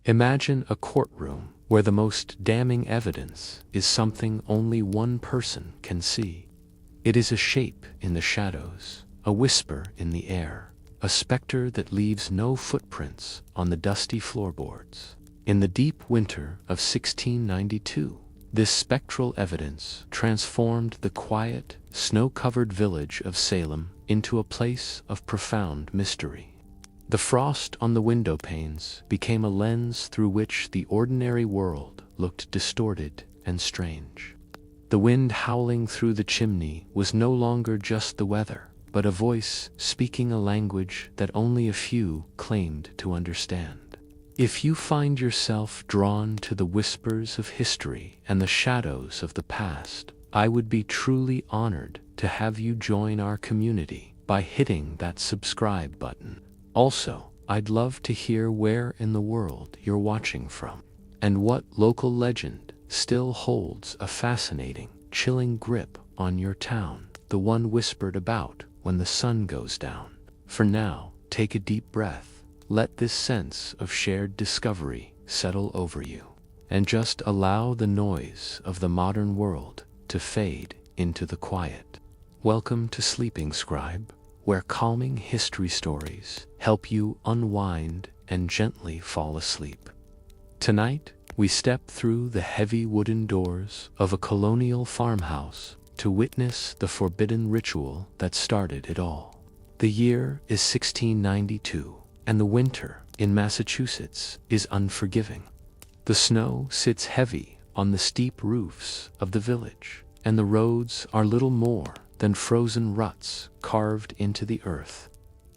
Imagine a courtroom where the most damning evidence is something only one person can see. It is a shape in the shadows, a whisper in the air, a specter that leaves no footprints on the dusty floorboards. In the deep winter of 1692, this spectral evidence transformed the quiet, snow-covered village of Salem into a place of profound mystery. The frost on the window panes became a lens through which the ordinary world looked distorted and strange. The wind howling through the chimney was no longer just the weather, but a voice speaking a language that only a few claimed to understand. If you find yourself drawn to the whispers of history and the shadows of the past, I would be truly honored to have you join our community by hitting that subscribe button. Also, I'd love to hear where in the world you're watching from, and what local legend still holds a fascinating, chilling grip on your town, the one whispered about when the sun goes down. For now, take a deep breath, let this sense of shared discovery settle over you, and just allow the noise of the modern world to fade into the quiet. Welcome to Sleeping Scribe, where calming history stories help you unwind and gently fall asleep. Tonight, we step through the heavy wooden doors of a colonial farmhouse to witness the forbidden ritual that started it all. The year is 1692, and the winter in Massachusetts is unforgiving. The snow sits heavy on the steep roofs of the village, and the roads are little more than frozen ruts carved into the earth.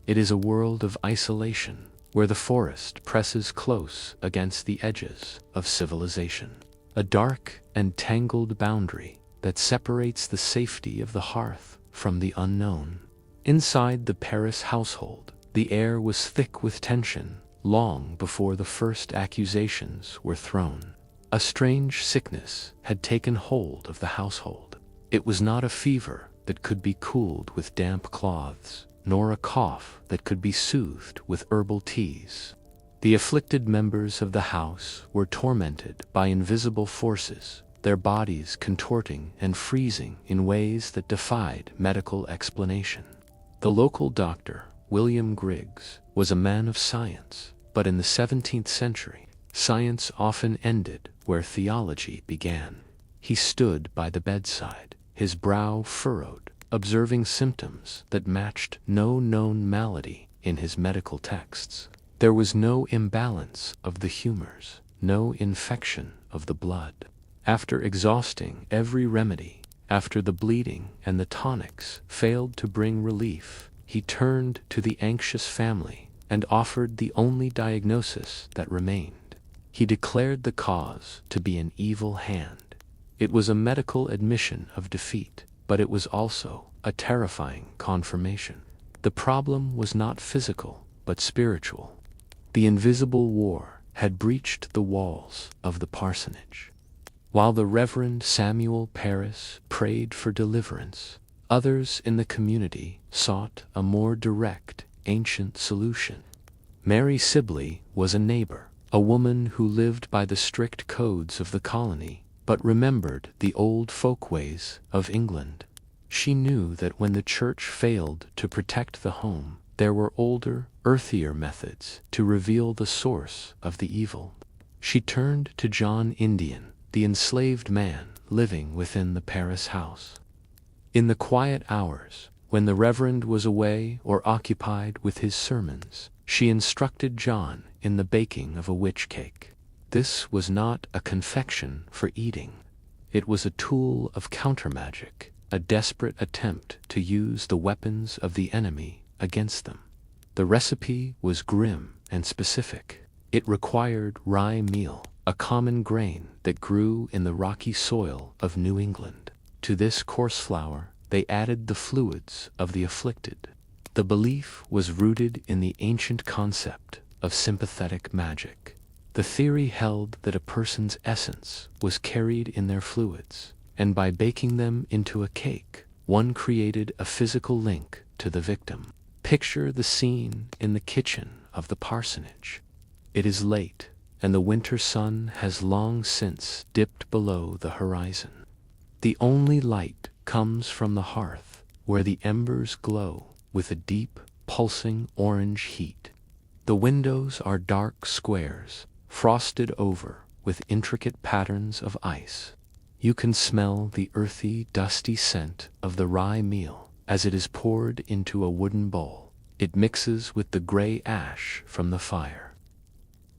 It is a world of isolation, where the forest presses close against the edges of civilization, a dark and tangled boundary that separates the safety of the hearth from the unknown. Inside the Paris household, the air was thick with tension long before the first accusations were thrown. A strange sickness had taken hold of the household. It was not a fever that could be cooled with damp cloths, nor a cough that could be soothed with herbal teas. The afflicted members of the house were tormented by invisible forces, their bodies contorting and freezing in ways that defied medical explanation. The local doctor, William Griggs, was a man of science, but in the 17th century, science often ended where theology began. He stood by the bedside, his brow furrowed, observing symptoms that matched no known malady in his medical texts. There was no imbalance of the humors, no infection of the blood. After exhausting every remedy, after the bleeding and the tonics failed to bring relief, he turned to the anxious family and offered the only diagnosis that remained. He declared the cause to be an evil hand. It was a medical admission of defeat, but it was also a terrifying confirmation. The problem was not physical, but spiritual. The invisible war had breached the walls of the parsonage. While the Reverend Samuel Parris prayed for deliverance, others in the community sought a more direct, ancient solution. Mary Sibley was a neighbor, a woman who lived by the strict codes of the colony, but remembered the old folkways of England. She knew that when the church failed to protect the home, there were older, earthier methods to reveal the source of the evil. She turned to John Indian, the enslaved man living within the Paris house. In the quiet hours, when the Reverend was away or occupied with his sermons, she instructed John in the baking of a witch cake. This was not a confection for eating. It was a tool of countermagic, a desperate attempt to use the weapons of the enemy against them. The recipe was grim and specific. It required rye meal, a common grain that grew in the rocky soil of New England. To this coarse flour, they added the fluids of the afflicted. The belief was rooted in the ancient concept of sympathetic magic. The theory held that a person's essence was carried in their fluids, and by baking them into a cake, one created a physical link to the victim. Picture the scene in the kitchen of the parsonage. It is late, and the winter sun has long since dipped below the horizon. The only light comes from the hearth, where the embers glow with a deep, pulsing orange heat. The windows are dark squares, frosted over with intricate patterns of ice. You can smell the earthy, dusty scent of the rye meal as it is poured into a wooden bowl. It mixes with the gray ash from the fire.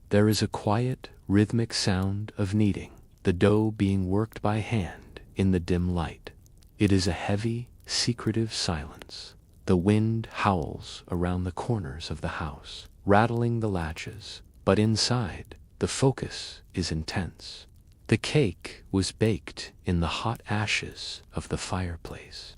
There is a quiet, rhythmic sound of kneading, the dough being worked by hand in the dim light. It is a heavy, secretive silence. The wind howls around the corners of the house, rattling the latches, but inside, the focus is intense. The cake was baked in the hot ashes of the fireplace.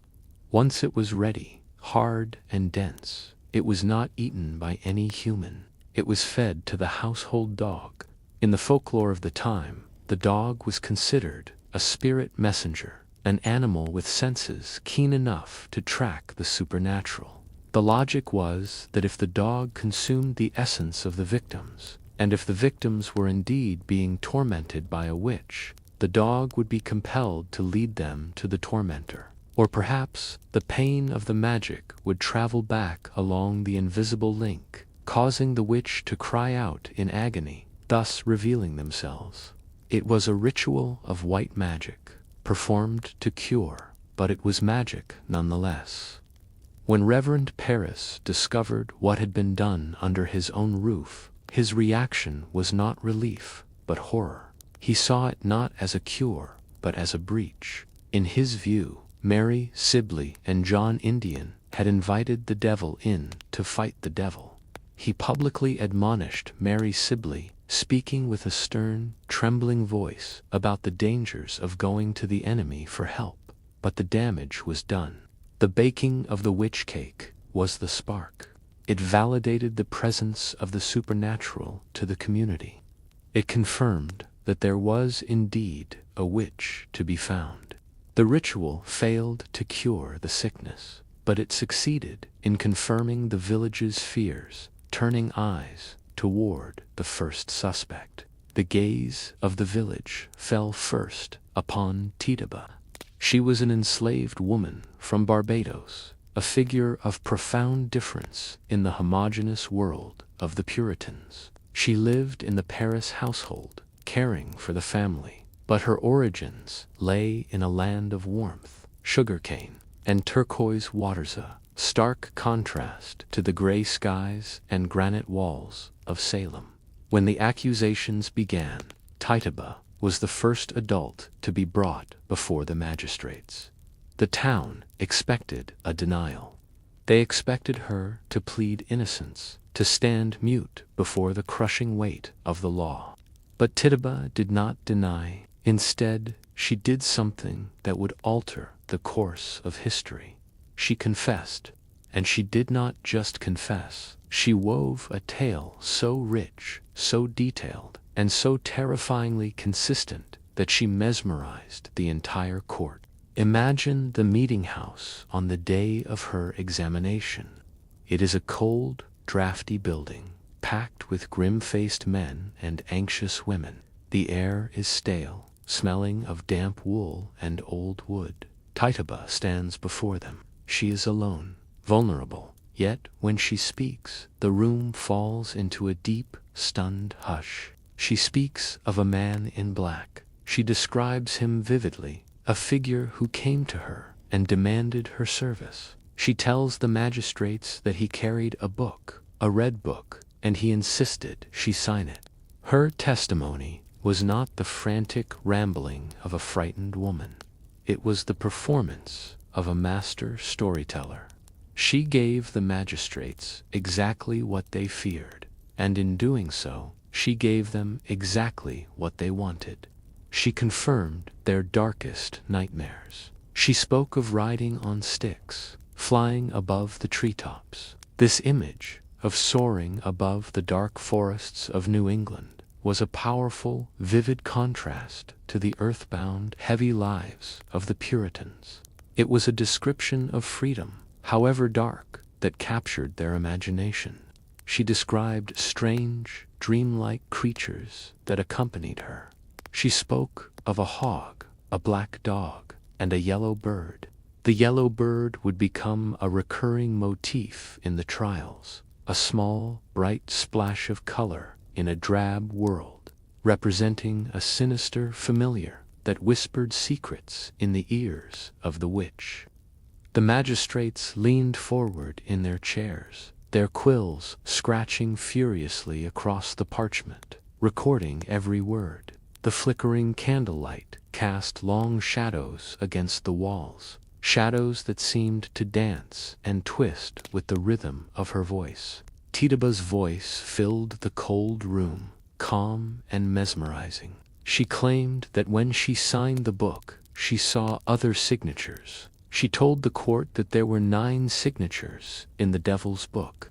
Once it was ready, hard and dense, it was not eaten by any human. It was fed to the household dog. In the folklore of the time, the dog was considered a spirit messenger, an animal with senses keen enough to track the supernatural. The logic was that if the dog consumed the essence of the victims, and if the victims were indeed being tormented by a witch, the dog would be compelled to lead them to the tormentor. Or perhaps the pain of the magic would travel back along the invisible link, causing the witch to cry out in agony, thus revealing themselves. It was a ritual of white magic, performed to cure, but it was magic nonetheless. When Reverend Paris discovered what had been done under his own roof, his reaction was not relief, but horror. He saw it not as a cure, but as a breach. In his view, Mary Sibley and John Indian had invited the devil in to fight the devil. He publicly admonished Mary Sibley, speaking with a stern, trembling voice about the dangers of going to the enemy for help. But the damage was done. The baking of the witch cake was the spark. It validated the presence of the supernatural to the community. It confirmed that there was indeed a witch to be found. The ritual failed to cure the sickness, but it succeeded in confirming the village's fears, turning eyes toward the first suspect. The gaze of the village fell first upon Tituba. She was an enslaved woman from Barbados, a figure of profound difference in the homogeneous world of the Puritans. She lived in the Paris household, caring for the family, but her origins lay in a land of warmth, sugarcane, and turquoise waters, a stark contrast to the gray skies and granite walls of Salem. When the accusations began, Tituba was the first adult to be brought before the magistrates. The town expected a denial. They expected her to plead innocence, to stand mute before the crushing weight of the law. But Tituba did not deny. Instead, she did something that would alter the course of history. She confessed, and she did not just confess. She wove a tale so rich, so detailed, and so terrifyingly consistent that she mesmerized the entire court. Imagine the meeting house on the day of her examination. It is a cold, drafty building, packed with grim-faced men and anxious women. The air is stale, smelling of damp wool and old wood. Tituba stands before them. She is alone, vulnerable. Yet, when she speaks, the room falls into a deep, stunned hush. She speaks of a man in black. She describes him vividly, a figure who came to her and demanded her service. She tells the magistrates that he carried a book, a red book, and he insisted she sign it. Her testimony was not the frantic rambling of a frightened woman. It was the performance of a master storyteller. She gave the magistrates exactly what they feared, and in doing so, she gave them exactly what they wanted. She confirmed their darkest nightmares. She spoke of riding on sticks, flying above the treetops. This image of soaring above the dark forests of New England was a powerful, vivid contrast to the earthbound, heavy lives of the Puritans. It was a description of freedom, however dark, that captured their imagination. she described strange, dreamlike creatures that accompanied her. She spoke of a hog, a black dog, and a yellow bird. The yellow bird would become a recurring motif in the trials, a small, bright splash of color in a drab world, representing a sinister familiar that whispered secrets in the ears of the witch. The magistrates leaned forward in their chairs, their quills scratching furiously across the parchment, recording every word. The flickering candlelight cast long shadows against the walls, shadows that seemed to dance and twist with the rhythm of her voice. Tituba's voice filled the cold room, calm and mesmerizing. She claimed that when she signed the book, she saw other signatures. She told the court that there were 9 signatures in the devil's book.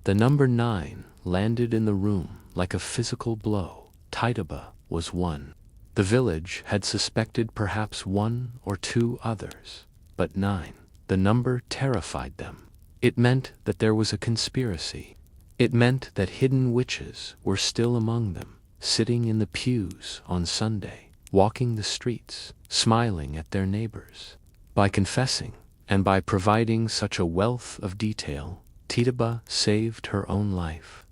The number 9 landed in the room like a physical blow. Tituba was one. The village had suspected perhaps 1 or 2 others, but 9. The number terrified them. It meant that there was a conspiracy. It meant that hidden witches were still among them, sitting in the pews on Sunday, walking the streets, smiling at their neighbors. By confessing, and by providing such a wealth of detail, Tituba saved her own life.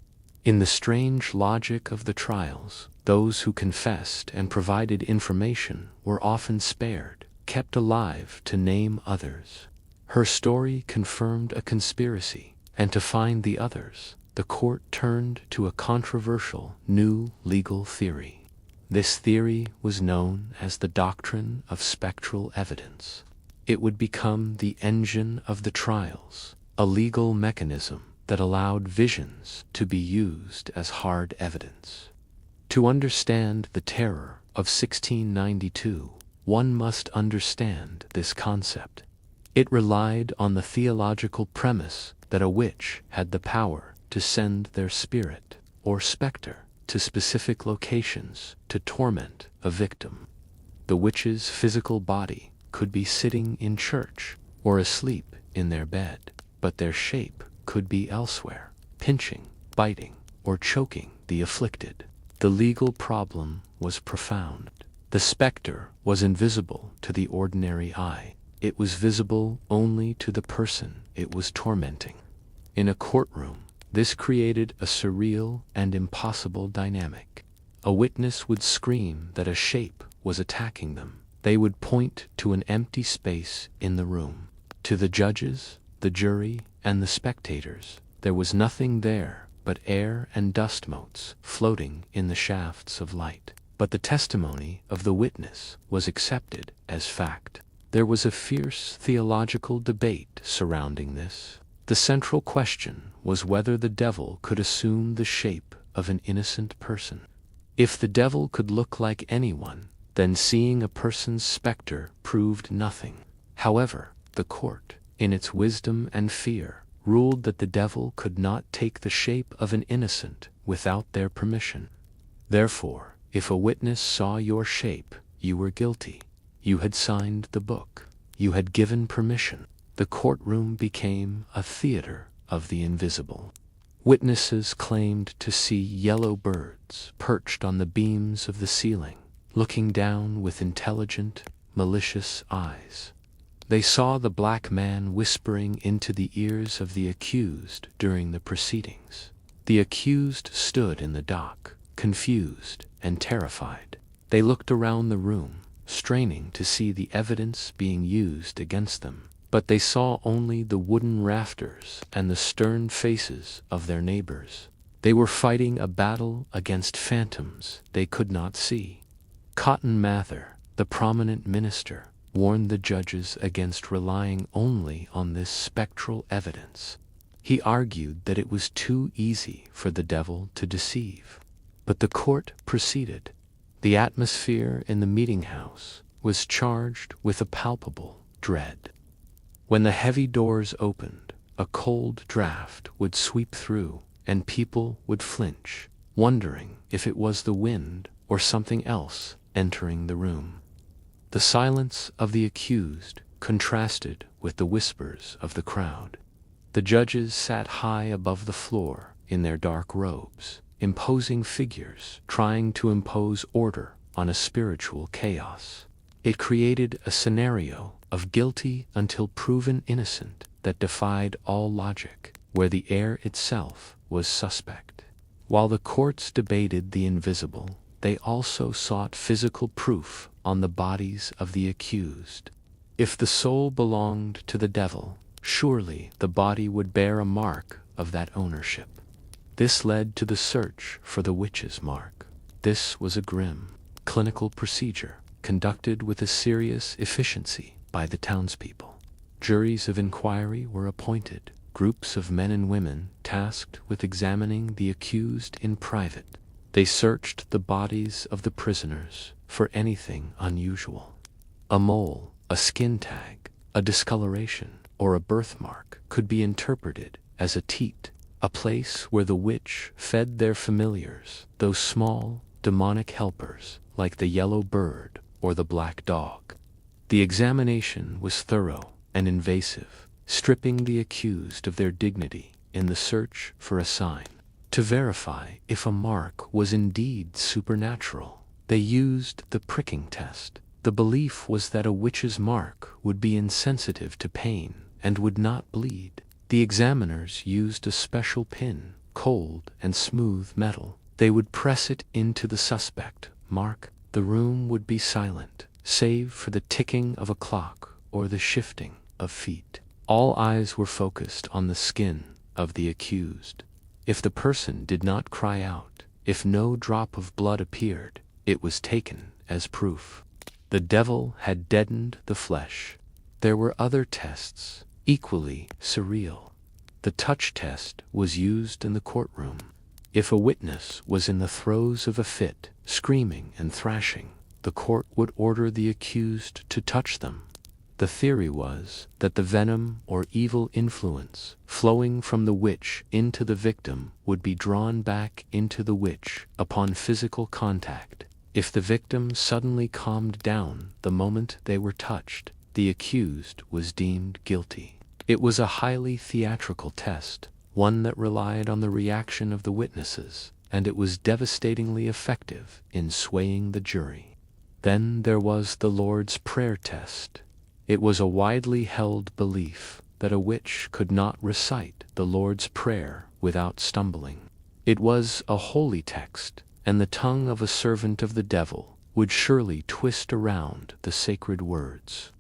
In the strange logic of the trials, those who confessed and provided information were often spared, kept alive to name others. Her story confirmed a conspiracy, and to find the others, the court turned to a controversial new legal theory. This theory was known as the doctrine of spectral evidence. It would become the engine of the trials, a legal mechanism that allowed visions to be used as hard evidence. To understand the terror of 1692, one must understand this concept. It relied on the theological premise that a witch had the power to send their spirit, or specter, to specific locations to torment a victim. The witch's physical body could be sitting in church or asleep in their bed, but their shape could be elsewhere, pinching, biting, or choking the afflicted. The legal problem was profound. The specter was invisible to the ordinary eye. It was visible only to the person it was tormenting. In a courtroom, this created a surreal and impossible dynamic. A witness would scream that a shape was attacking them. They would point to an empty space in the room. To the judges, the jury, and the spectators, there was nothing there but air and dust motes floating in the shafts of light. But the testimony of the witness was accepted as fact. There was a fierce theological debate surrounding this. The central question was whether the devil could assume the shape of an innocent person. If the devil could look like anyone, then seeing a person's specter proved nothing. However, the court, in its wisdom and fear, ruled that the devil could not take the shape of an innocent without their permission. Therefore, if a witness saw your shape, you were guilty. You had signed the book. You had given permission. The courtroom became a theater of the invisible. Witnesses claimed to see yellow birds perched on the beams of the ceiling, looking down with intelligent, malicious eyes. They saw the black man whispering into the ears of the accused during the proceedings. The accused stood in the dock, confused and terrified. They looked around the room, straining to see the evidence being used against them, but they saw only the wooden rafters and the stern faces of their neighbors. They were fighting a battle against phantoms they could not see. Cotton Mather, the prominent minister, warned the judges against relying only on this spectral evidence. He argued that it was too easy for the devil to deceive. But the court proceeded. The atmosphere in the meeting house was charged with a palpable dread. When the heavy doors opened, a cold draft would sweep through, and people would flinch, wondering if it was the wind or something else entering the room. The silence of the accused contrasted with the whispers of the crowd. The judges sat high above the floor, in their dark robes, imposing figures trying to impose order on a spiritual chaos. It created a scenario of guilty until proven innocent that defied all logic, where the air itself was suspect. While the courts debated the invisible, they also sought physical proof on the bodies of the accused. If the soul belonged to the devil, surely the body would bear a mark of that ownership. This led to the search for the witch's mark. This was a grim, clinical procedure conducted with a serious efficiency by the townspeople. Juries of inquiry were appointed, groups of men and women tasked with examining the accused in private. They searched the bodies of the prisoners for anything unusual. A mole, a skin tag, a discoloration, or a birthmark could be interpreted as a teat, a place where the witch fed their familiars, those small, demonic helpers like the yellow bird or the black dog. The examination was thorough and invasive, stripping the accused of their dignity in the search for a sign. To verify if a mark was indeed supernatural, they used the pricking test. The belief was that a witch's mark would be insensitive to pain and would not bleed. The examiners used a special pin, cold and smooth metal. They would press it into the suspect mark. The room would be silent, save for the ticking of a clock or the shifting of feet. All eyes were focused on the skin of the accused. If the person did not cry out, if no drop of blood appeared, it was taken as proof. The devil had deadened the flesh. There were other tests, equally surreal. The touch test was used in the courtroom. If a witness was in the throes of a fit, screaming and thrashing, the court would order the accused to touch them. The theory was that the venom or evil influence flowing from the witch into the victim would be drawn back into the witch upon physical contact. If the victim suddenly calmed down the moment they were touched, the accused was deemed guilty. It was a highly theatrical test, one that relied on the reaction of the witnesses, and it was devastatingly effective in swaying the jury. Then there was the Lord's Prayer test. It was a widely held belief that a witch could not recite the Lord's Prayer without stumbling. It was a holy text, and the tongue of a servant of the devil would surely twist around the sacred words.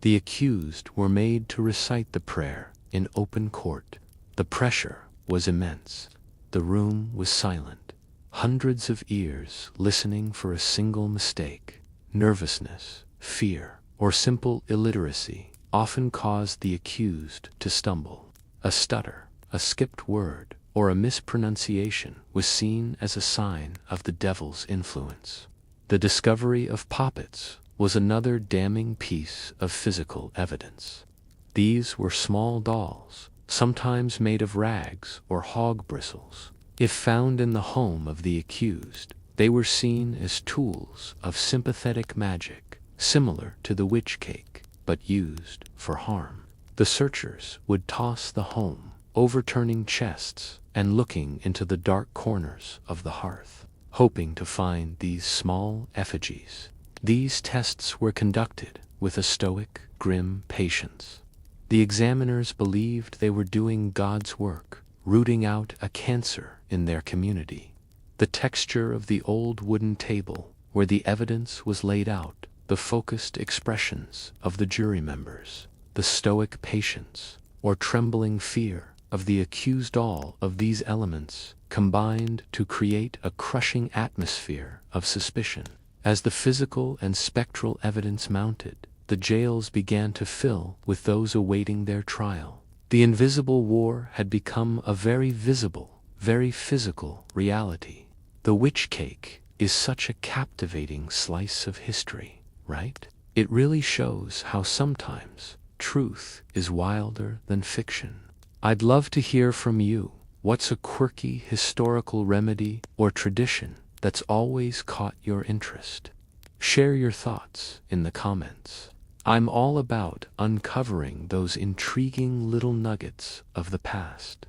The accused were made to recite the prayer in open court. The pressure was immense. The room was silent. Hundreds of ears listening for a single mistake. Nervousness, fear, or simple illiteracy often caused the accused to stumble. A stutter, a skipped word, or a mispronunciation was seen as a sign of the devil's influence. The discovery of poppets was another damning piece of physical evidence. These were small dolls, sometimes made of rags or hog bristles. If found in the home of the accused, they were seen as tools of sympathetic magic, similar to the witch cake, but used for harm. The searchers would toss the home, overturning chests and looking into the dark corners of the hearth, hoping to find these small effigies. These tests were conducted with a stoic, grim patience. The examiners believed they were doing God's work, rooting out a cancer in their community. The texture of the old wooden table where the evidence was laid out, the focused expressions of the jury members, the stoic patience or trembling fear of the accused, all of these elements combined to create a crushing atmosphere of suspicion. As the physical and spectral evidence mounted, the jails began to fill with those awaiting their trial. The invisible war had become a very visible, very physical reality. The witch cake is such a captivating slice of history, right? It really shows how sometimes truth is wilder than fiction. I'd love to hear from you. What's a quirky historical remedy or tradition that's always caught your interest? Share your thoughts in the comments. I'm all about uncovering those intriguing little nuggets of the past.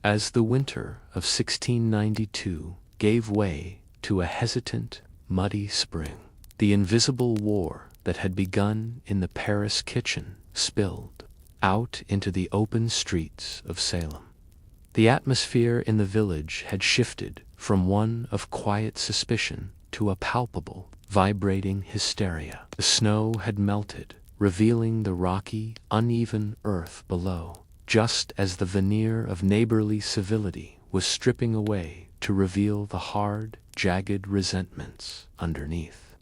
As the winter of 1692 gave way to a hesitant, muddy spring, the invisible war that had begun in the Paris kitchen spilled out into the open streets of Salem. The atmosphere in the village had shifted from one of quiet suspicion to a palpable, vibrating hysteria. The snow had melted, revealing the rocky, uneven earth below, just as the veneer of neighborly civility was stripping away to reveal the hard, jagged resentments underneath.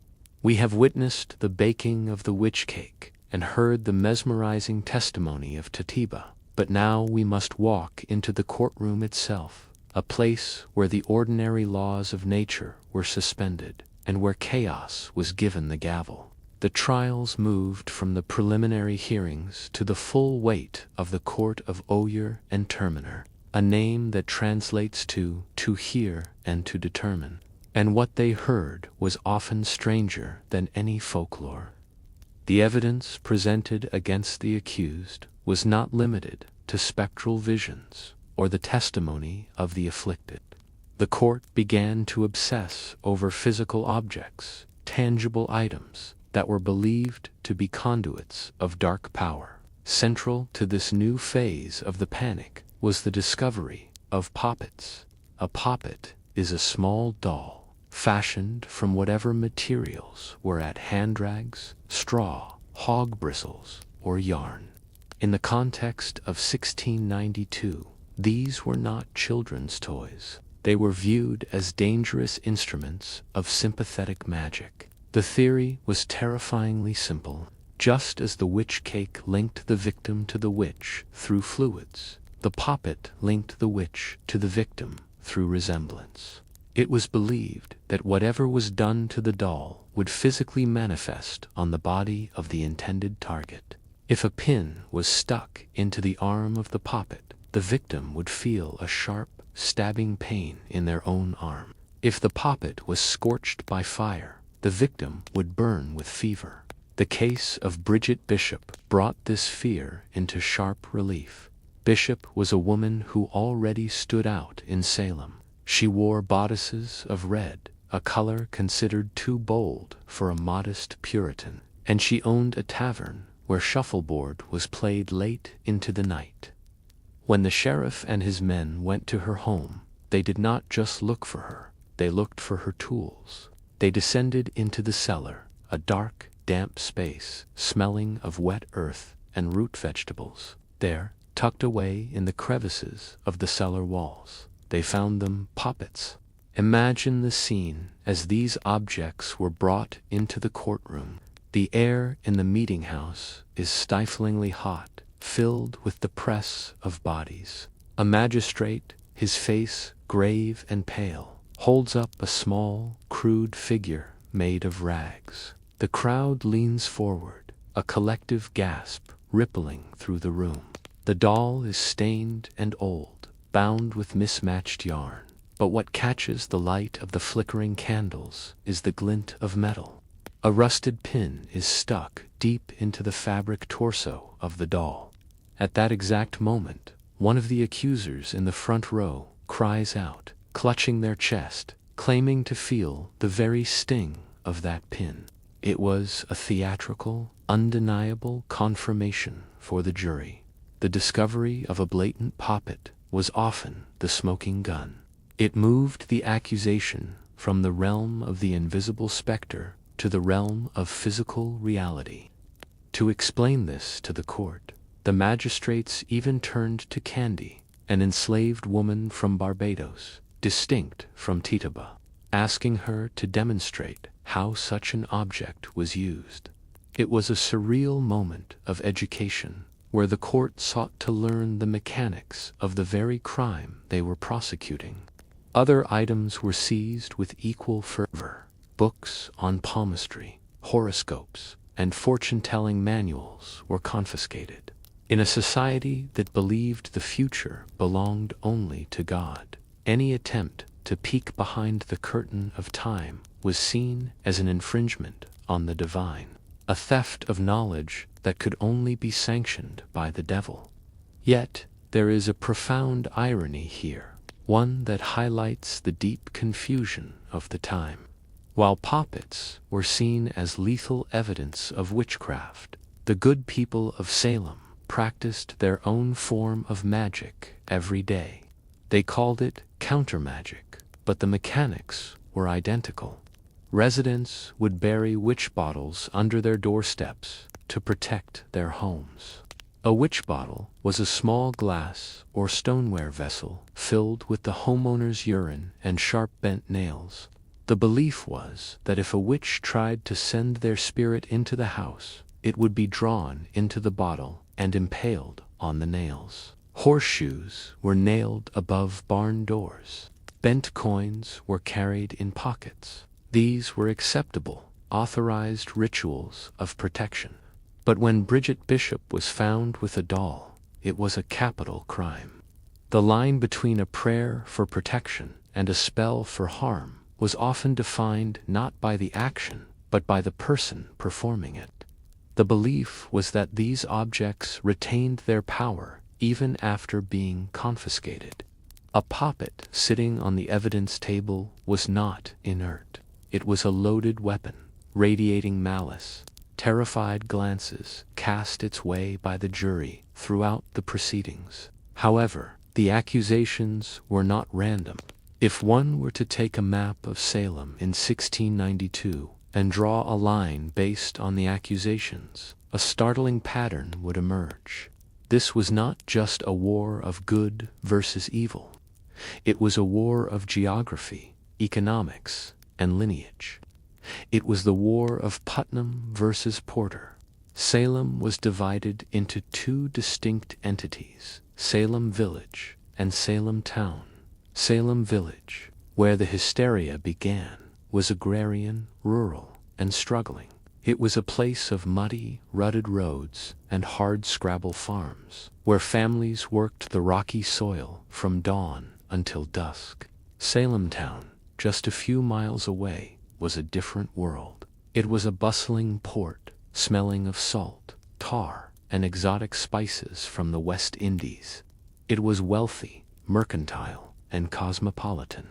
We have witnessed the baking of the witch cake and heard the mesmerizing testimony of Tatiba, but now we must walk into the courtroom itself, a place where the ordinary laws of nature were suspended and where chaos was given the gavel. The trials moved from the preliminary hearings to the full weight of the court of Oyer and Terminer, a name that translates to hear and to determine, and what they heard was often stranger than any folklore. The evidence presented against the accused was not limited to spectral visions or the testimony of the afflicted. The court began to obsess over physical objects, tangible items that were believed to be conduits of dark power. Central to this new phase of the panic was the discovery of poppets. A poppet is a small doll fashioned from whatever materials were at hand rags, straw, hog bristles, or yarn. In the context of 1692, these were not children's toys. They were viewed as dangerous instruments of sympathetic magic. The theory was terrifyingly simple. Just as the witch cake linked the victim to the witch through fluids, the poppet linked the witch to the victim through resemblance. It was believed that whatever was done to the doll would physically manifest on the body of the intended target. If a pin was stuck into the arm of the poppet, the victim would feel a sharp, stabbing pain in their own arm. If the poppet was scorched by fire, the victim would burn with fever. The case of Bridget Bishop brought this fear into sharp relief. Bishop was a woman who already stood out in Salem. She wore bodices of red, a color considered too bold for a modest Puritan, and she owned a tavern where shuffleboard was played late into the night. When the sheriff and his men went to her home, they did not just look for her, they looked for her tools. They descended into the cellar, a dark, damp space, smelling of wet earth and root vegetables. There, tucked away in the crevices of the cellar walls, they found them poppets. Imagine the scene as these objects were brought into the courtroom. The air in the meeting house is stiflingly hot, filled with the press of bodies. A magistrate, his face grave and pale, holds up a small, crude figure made of rags. The crowd leans forward, a collective gasp rippling through the room. The doll is stained and old, bound with mismatched yarn, but what catches the light of the flickering candles is the glint of metal. A rusted pin is stuck deep into the fabric torso of the doll. At that exact moment, one of the accusers in the front row cries out, clutching their chest, claiming to feel the very sting of that pin. It was a theatrical, undeniable confirmation for the jury. The discovery of a blatant poppet was often the smoking gun. It moved the accusation from the realm of the invisible specter to the realm of physical reality. To explain this to the court, the magistrates even turned to Candy, an enslaved woman from Barbados, distinct from Tituba, asking her to demonstrate how such an object was used. It was a surreal moment of education, where the court sought to learn the mechanics of the very crime they were prosecuting. Other items were seized with equal fervor. Books on palmistry, horoscopes, and fortune-telling manuals were confiscated. In a society that believed the future belonged only to God, any attempt to peek behind the curtain of time was seen as an infringement on the divine, a theft of knowledge that could only be sanctioned by the devil. Yet, There is a profound irony here, one that highlights the deep confusion of the time. While poppets were seen as lethal evidence of witchcraft, the good people of Salem practiced their own form of magic every day. They called it countermagic, but the mechanics were identical. Residents would bury witch bottles under their doorsteps to protect their homes. A witch bottle was a small glass or stoneware vessel filled with the homeowner's urine and sharp bent nails. The belief was that if a witch tried to send their spirit into the house, it would be drawn into the bottle and impaled on the nails. Horseshoes were nailed above barn doors. Bent coins were carried in pockets. These were acceptable, authorized rituals of protection. But when Bridget Bishop was found with a doll, it was a capital crime. The line between a prayer for protection and a spell for harm was often defined not by the action, but by the person performing it. The belief was that these objects retained their power even after being confiscated. A poppet sitting on the evidence table was not inert. It was a loaded weapon, radiating malice. Terrified glances cast its way by the jury throughout the proceedings. However, the accusations were not random. If one were to take a map of Salem in 1692 and draw a line based on the accusations, a startling pattern would emerge. This was not just a war of good versus evil. It was a war of geography, economics, and lineage. It was the war of Putnam versus Porter. Salem was divided into two distinct entities, Salem Village and Salem Town. Salem Village, where the hysteria began, was agrarian, rural, and struggling. It was a place of muddy, rutted roads and hard-scrabble farms, where families worked the rocky soil from dawn until dusk. Salem Town, just a few miles away, was a different world. It was a bustling port, smelling of salt, tar, and exotic spices from the West Indies. It was wealthy, mercantile, and cosmopolitan.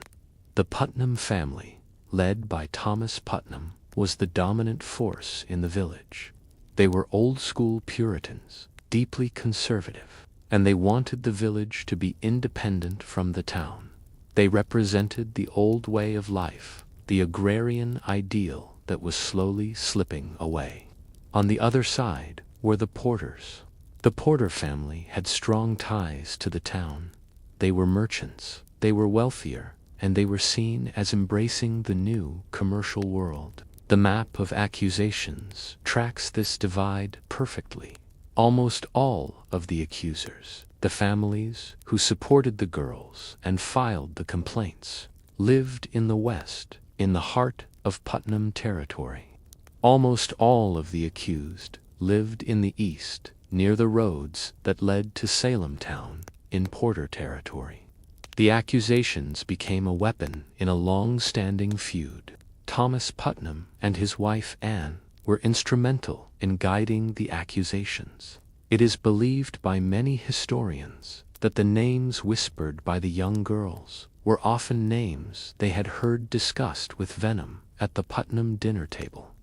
The Putnam family, led by Thomas Putnam, was the dominant force in the village. They were old-school Puritans, deeply conservative, and they wanted the village to be independent from the town. They represented the old way of life, the agrarian ideal that was slowly slipping away. On the other side were the Porters. The Porter family had strong ties to the town. They were merchants, they were wealthier, and they were seen as embracing the new commercial world. The map of accusations tracks this divide perfectly. Almost all of the accusers, the families who supported the girls and filed the complaints, lived in the West, in the heart of Putnam territory. Almost all of the accused lived in the East, near the roads that led to Salem Town, in Porter territory. The accusations became a weapon in a long-standing feud. Thomas Putnam and his wife Anne were instrumental in guiding the accusations. It is believed by many historians that the names whispered by the young girls were often names they had heard discussed with venom at the Putnam dinner table.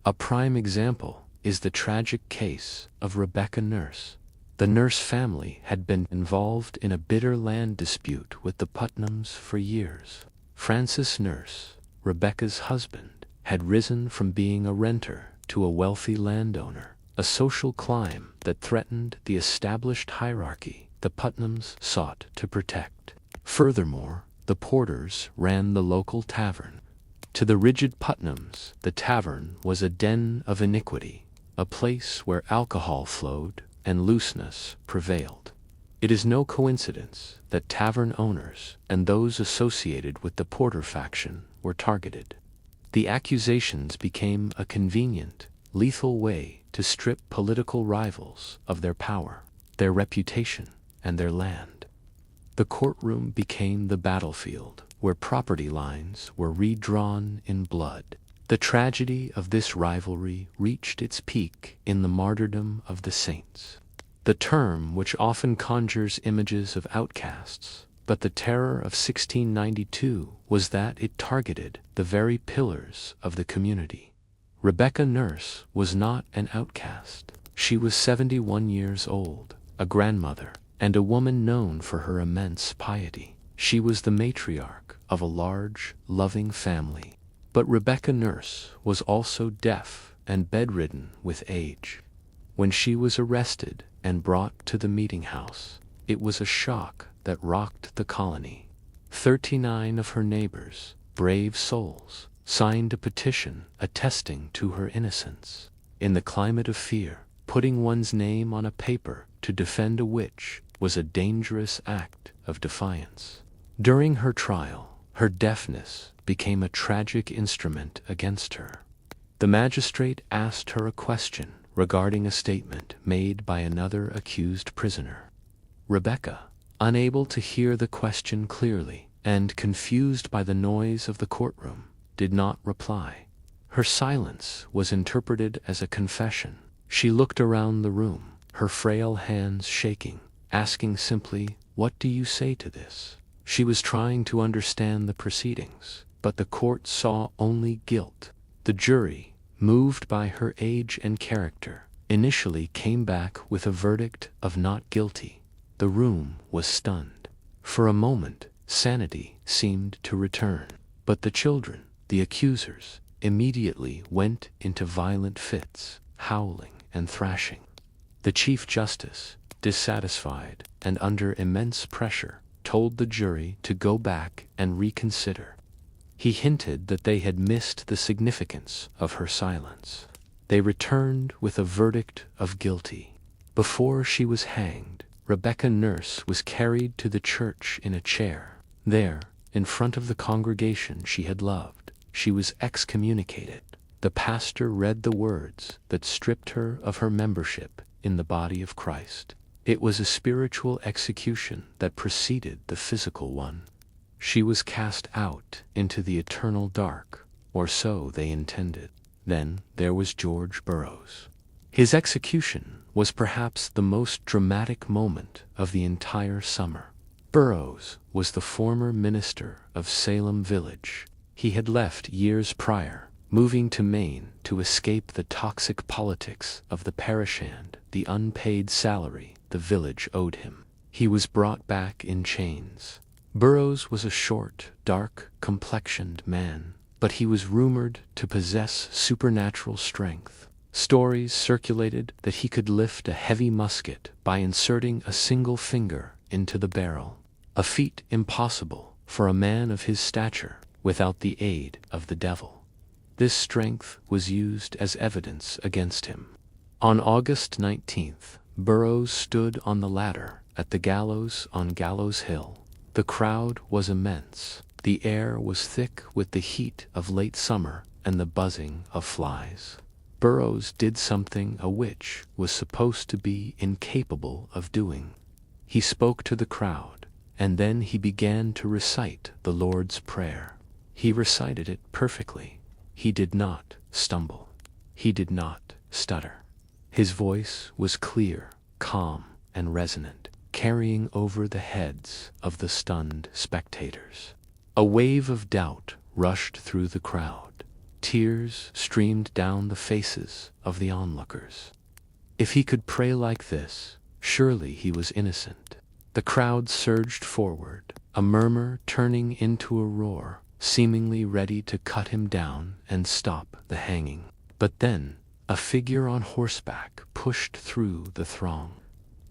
A prime example is the tragic case of Rebecca Nurse. The Nurse family had been involved in a bitter land dispute with the Putnams for years. Francis Nurse, Rebecca's husband, had risen from being a renter to a wealthy landowner, a social climb that threatened the established hierarchy the Putnams sought to protect. Furthermore, the Porters ran the local tavern. To the rigid Putnams, the tavern was a den of iniquity, a place where alcohol flowed and looseness prevailed. It is no coincidence that tavern owners and those associated with the Porter faction were targeted. The accusations became a convenient, lethal way to strip political rivals of their power, their reputation, and their land. The courtroom became the battlefield where property lines were redrawn in blood. The tragedy of this rivalry reached its peak in the martyrdom of the saints. the term which often conjures images of outcasts, but the terror of 1692 was that it targeted the very pillars of the community. Rebecca Nurse was not an outcast. She was 71 years old, a grandmother, and a woman known for her immense piety. She was the matriarch of a large, loving family. But Rebecca Nurse was also deaf and bedridden with age. When she was arrested and brought to the meeting house, it was a shock that rocked the colony. 39 of her neighbors, brave souls, signed a petition attesting to her innocence. In the climate of fear, putting one's name on a paper to defend a witch was a dangerous act of defiance. During her trial, her deafness became a tragic instrument against her. The magistrate asked her a question regarding a statement made by another accused prisoner. Rebecca, unable to hear the question clearly and confused by the noise of the courtroom, did not reply. Her silence was interpreted as a confession. She looked around the room, her frail hands shaking, asking simply, "What do you say to this?" She was trying to understand the proceedings, but the court saw only guilt. The jury, moved by her age and character, initially came back with a verdict of not guilty. The room was stunned. For a moment, sanity seemed to return. But the children, the accusers, immediately went into violent fits, howling and thrashing. The Chief Justice, dissatisfied and under immense pressure, told the jury to go back and reconsider. He hinted that they had missed the significance of her silence. They returned with a verdict of guilty. Before she was hanged, Rebecca Nurse was carried to the church in a chair. There, in front of the congregation she had loved, she was excommunicated. The pastor read the words that stripped her of her membership in the body of Christ. It was a spiritual execution that preceded the physical one. She was cast out into the eternal dark, or so they intended. Then there was George Burroughs. His execution was perhaps the most dramatic moment of the entire summer. Burroughs was the former minister of Salem village. He had left years prior, moving to Maine to escape the toxic politics of the parish and the unpaid salary the village owed him. He was brought back in chains. Burroughs was a short, dark-complexioned man, but he was rumored to possess supernatural strength. Stories circulated that he could lift a heavy musket by inserting a single finger into the barrel, a feat impossible for a man of his stature without the aid of the devil. This strength was used as evidence against him. On August 19th, Burroughs stood on the ladder at the gallows on Gallows Hill. The crowd was immense. The air was thick with the heat of late summer and the buzzing of flies. Burroughs did something a witch was supposed to be incapable of doing. He spoke to the crowd, and then he began to recite the Lord's Prayer. He recited it perfectly. He did not stumble. He did not stutter. His voice was clear, calm, and resonant, carrying over the heads of the stunned spectators. A wave of doubt rushed through the crowd. Tears streamed down the faces of the onlookers. If he could pray like this, surely he was innocent. The crowd surged forward, a murmur turning into a roar, seemingly ready to cut him down and stop the hanging. But then, a figure on horseback pushed through the throng.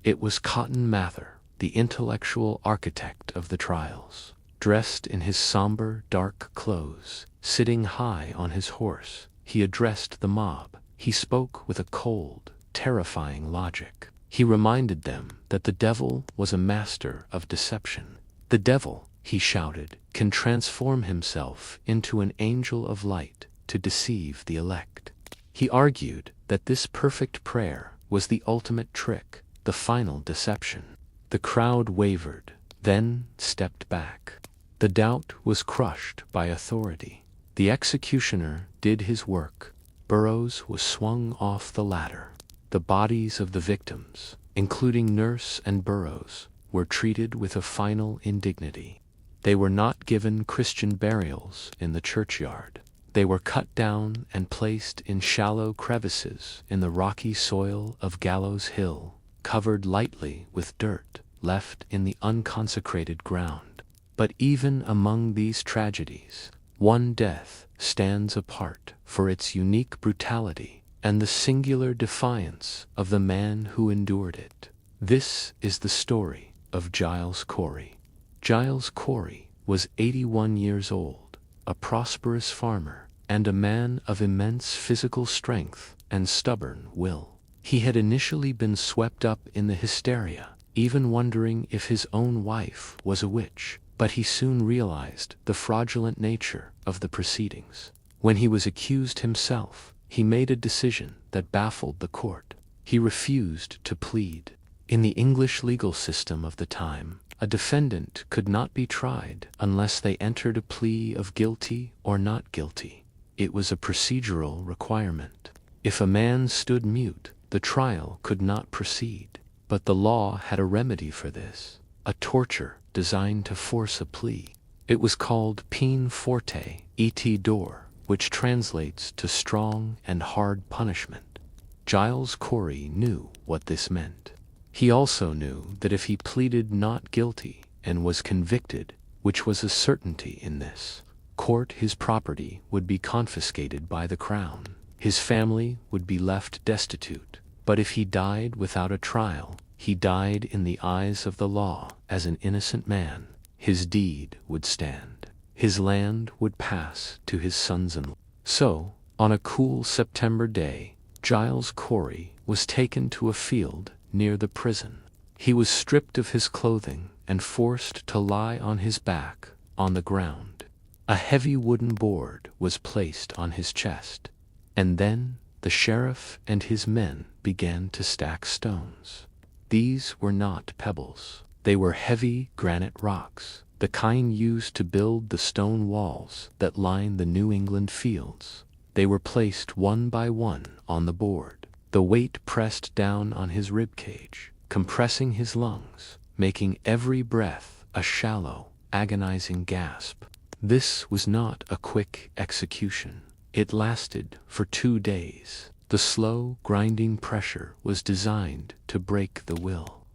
It was Cotton Mather, the intellectual architect of the trials. Dressed in his somber, dark clothes, sitting high on his horse, he addressed the mob. He spoke with a cold, terrifying logic. He reminded them that the devil was a master of deception. The devil, he shouted, can transform himself into an angel of light to deceive the elect. He argued that this perfect prayer was the ultimate trick, the final deception. The crowd wavered, then stepped back. The doubt was crushed by authority. The executioner did his work. Burroughs was swung off the ladder. The bodies of the victims, including nurse and Burroughs, were treated with a final indignity. They were not given Christian burials in the churchyard. They were cut down and placed in shallow crevices in the rocky soil of Gallows Hill, covered lightly with dirt left in the unconsecrated ground. But even among these tragedies, one death stands apart for its unique brutality and the singular defiance of the man who endured it. This is the story of Giles Corey. Giles Corey was 81 years old, a prosperous farmer, and a man of immense physical strength and stubborn will. He had initially been swept up in the hysteria, even wondering if his own wife was a witch, but he soon realized the fraudulent nature of the proceedings. When he was accused himself, he made a decision that baffled the court. He refused to plead. In the English legal system of the time, a defendant could not be tried unless they entered a plea of guilty or not guilty. It was a procedural requirement. If a man stood mute, the trial could not proceed. But the law had a remedy for this, a torture designed to force a plea. It was called peine forte et dure, which translates to strong and hard punishment. Giles Corey knew what this meant. He also knew that if he pleaded not guilty and was convicted, which was a certainty in this court, his property would be confiscated by the crown. His family would be left destitute. But if he died without a trial, he died in the eyes of the law as an innocent man. His deed would stand. His land would pass to his sons-in-law. So, on a cool September day, Giles Corey was taken to a field near the prison. He was stripped of his clothing and forced to lie on his back on the ground. A heavy wooden board was placed on his chest, and then the sheriff and his men began to stack stones. These were not pebbles. They were heavy granite rocks, the kind used to build the stone walls that line the New England fields. They were placed one by one on the board. The weight pressed down on his ribcage, compressing his lungs, making every breath a shallow, agonizing gasp. This was not a quick execution. It lasted for 2 days. The slow, grinding pressure was designed to break the will.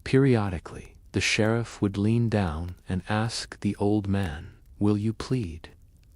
Periodically, the sheriff would lean down and ask the old man, "Will you plead?"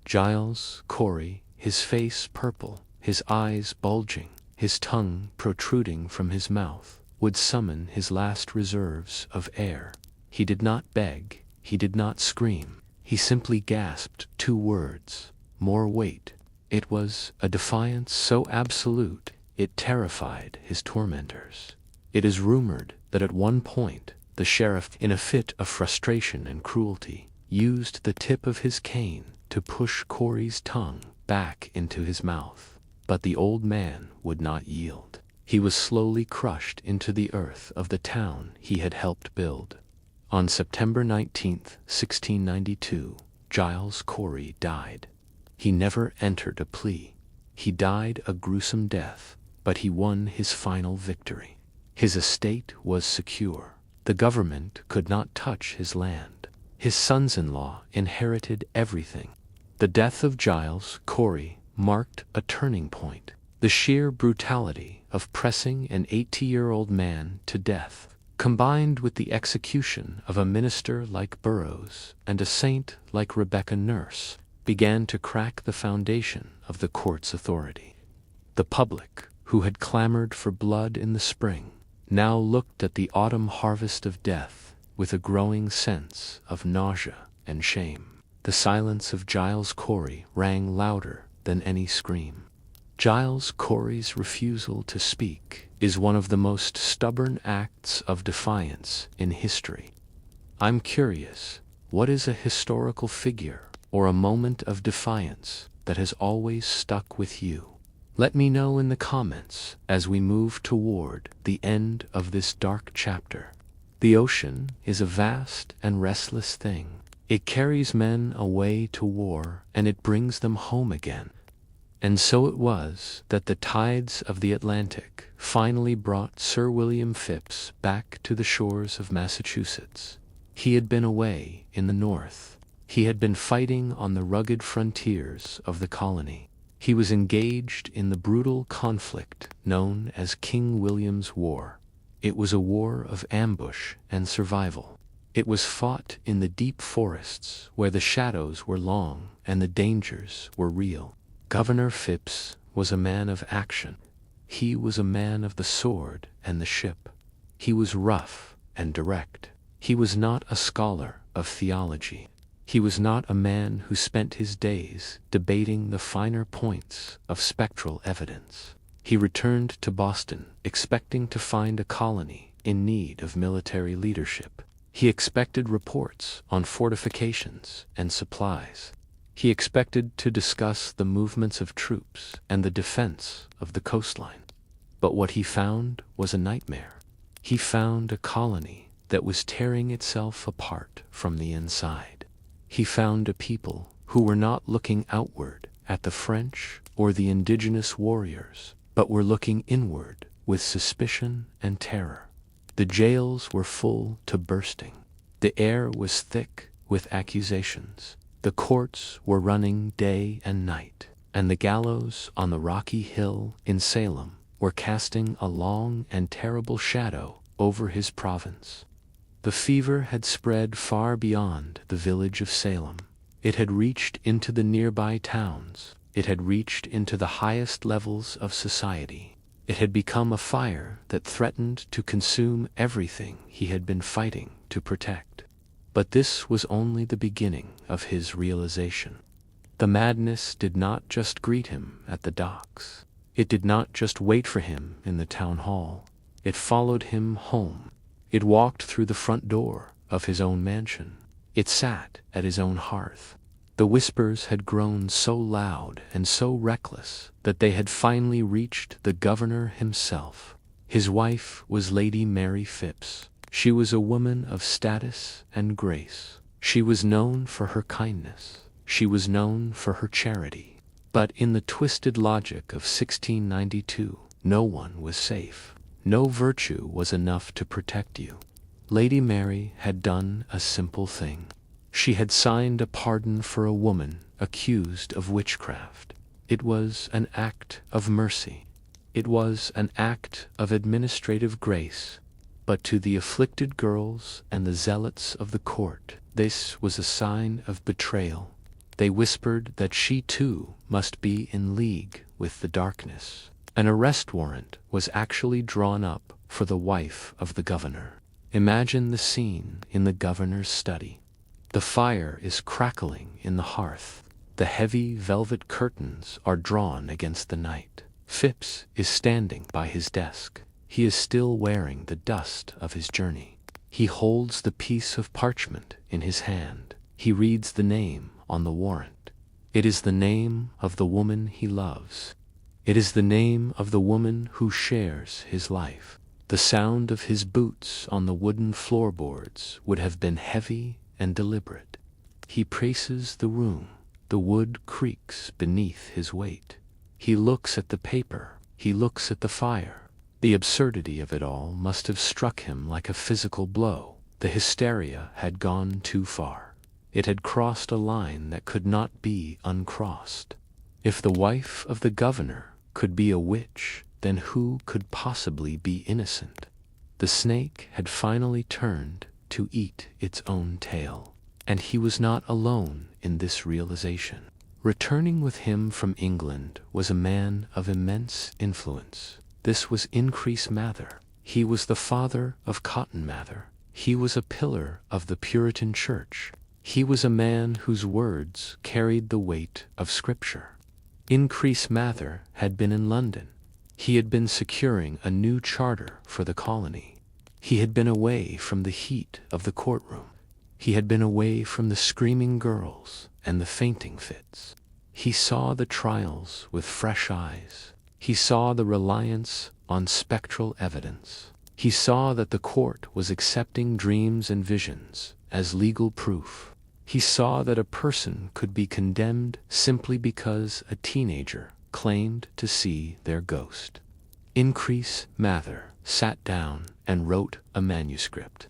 Giles Corey, his face purple, his eyes bulging, his tongue protruding from his mouth, would summon his last reserves of air. He did not beg, he did not scream. He simply gasped 2 words: more weight. It was a defiance so absolute it terrified his tormentors. It is rumored that at one point the sheriff, in a fit of frustration and cruelty, used the tip of his cane to push Corey's tongue back into his mouth. But the old man would not yield. He was slowly crushed into the earth of the town he had helped build. On September 19, 1692, Giles Corey died. He never entered a plea. He died a gruesome death, but he won his final victory. His estate was secure. The government could not touch his land. His sons-in-law inherited everything. The death of Giles Corey marked a turning point. The sheer brutality of pressing an 80-year-old man to death, combined with the execution of a minister like Burroughs and a saint like Rebecca Nurse, began to crack the foundation of the court's authority. The public, who had clamored for blood in the spring, now looked at the autumn harvest of death with a growing sense of nausea and shame. The silence of Giles Corey rang louder than any scream. Giles Corey's refusal to speak is one of the most stubborn acts of defiance in history. I'm curious, what is a historical figure or a moment of defiance that has always stuck with you? Let me know in the comments as we move toward the end of this dark chapter. The ocean is a vast and restless thing. It carries men away to war and it brings them home again. And so it was that the tides of the Atlantic finally brought Sir William Phips back to the shores of Massachusetts. He had been away in the north. He had been fighting on the rugged frontiers of the colony. He was engaged in the brutal conflict known as King William's War. It was a war of ambush and survival. It was fought in the deep forests where the shadows were long and the dangers were real. Governor Phips was a man of action. He was a man of the sword and the ship. He was rough and direct. He was not a scholar of theology. He was not a man who spent his days debating the finer points of spectral evidence. He returned to Boston expecting to find a colony in need of military leadership. He expected reports on fortifications and supplies. He expected to discuss the movements of troops and the defense of the coastline. But what he found was a nightmare. He found a colony that was tearing itself apart from the inside. He found a people who were not looking outward at the French or the indigenous warriors, but were looking inward with suspicion and terror. The jails were full to bursting. The air was thick with accusations. The courts were running day and night, and the gallows on the rocky hill in Salem were casting a long and terrible shadow over his province. The fever had spread far beyond the village of Salem. It had reached into the nearby towns. It had reached into the highest levels of society. It had become a fire that threatened to consume everything he had been fighting to protect. But this was only the beginning of his realization. The madness did not just greet him at the docks. It did not just wait for him in the town hall. It followed him home. It walked through the front door of his own mansion. It sat at his own hearth. The whispers had grown so loud and so reckless that they had finally reached the governor himself. His wife was Lady Mary Phips. She was a woman of status and grace. She was known for her kindness. She was known for her charity. But in the twisted logic of 1692, no one was safe. No virtue was enough to protect you. Lady Mary had done a simple thing. She had signed a pardon for a woman accused of witchcraft. It was an act of mercy. It was an act of administrative grace. But to the afflicted girls and the zealots of the court, this was a sign of betrayal. They whispered that she too must be in league with the darkness. An arrest warrant was actually drawn up for the wife of the governor. Imagine the scene in the governor's study. The fire is crackling in the hearth. The heavy velvet curtains are drawn against the night. Phips is standing by his desk. He is still wearing the dust of his journey. He holds the piece of parchment in his hand. He reads the name on the warrant. It is the name of the woman he loves. It is the name of the woman who shares his life. The sound of his boots on the wooden floorboards would have been heavy and deliberate. He paces the room. The wood creaks beneath his weight. He looks at the paper. He looks at the fire. The absurdity of it all must have struck him like a physical blow. The hysteria had gone too far. It had crossed a line that could not be uncrossed. If the wife of the governor could be a witch, then who could possibly be innocent? The snake had finally turned to eat its own tail. And he was not alone in this realization. Returning with him from England was a man of immense influence. This was Increase Mather. He was the father of Cotton Mather. He was a pillar of the Puritan Church. He was a man whose words carried the weight of Scripture. Increase Mather had been in London. He had been securing a new charter for the colony. He had been away from the heat of the courtroom. He had been away from the screaming girls and the fainting fits. He saw the trials with fresh eyes. He saw the reliance on spectral evidence. He saw that the court was accepting dreams and visions as legal proof. He saw that a person could be condemned simply because a teenager claimed to see their ghost. Increase Mather sat down and wrote a manuscript.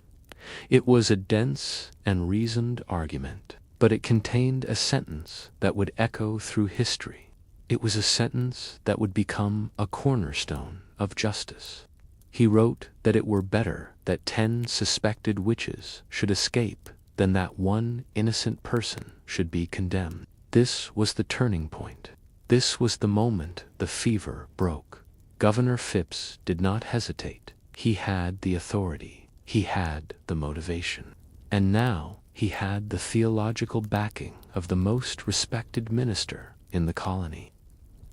It was a dense and reasoned argument, but it contained a sentence that would echo through history. It was a sentence that would become a cornerstone of justice. He wrote that it were better that 10 suspected witches should escape than that one innocent person should be condemned. This was the turning point. This was the moment the fever broke. Governor Phipps did not hesitate. He had the authority. He had the motivation. And now he had the theological backing of the most respected minister in the colony.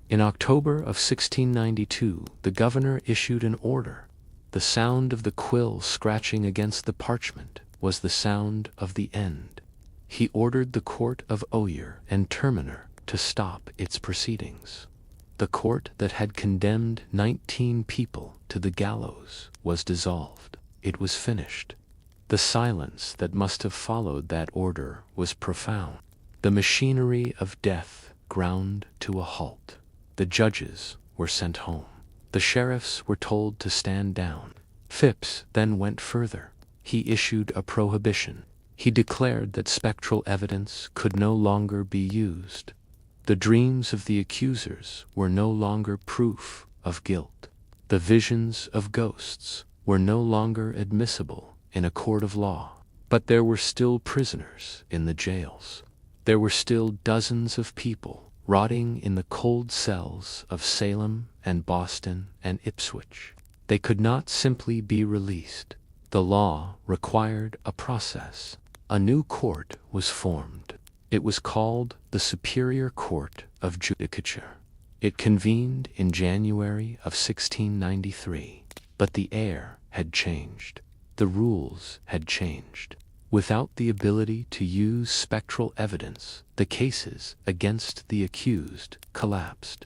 In October of 1692, the governor issued an order. The sound of the quill scratching against the parchment was the sound of the end. He ordered the court of Oyer and Terminer to stop its proceedings. The court that had condemned 19 people to the gallows was dissolved. It was finished. The silence that must have followed that order was profound. The machinery of death ground to a halt. The judges were sent home. The sheriffs were told to stand down. Phipps then went further. He issued a prohibition. He declared that spectral evidence could no longer be used. The dreams of the accusers were no longer proof of guilt. The visions of ghosts were no longer admissible in a court of law. But there were still prisoners in the jails. There were still dozens of people rotting in the cold cells of Salem and Boston and Ipswich. They could not simply be released. The law required a process. A new court was formed. It was called the Superior Court of Judicature. It convened in January of 1693. But the air had changed. The rules had changed. Without the ability to use spectral evidence, the cases against the accused collapsed.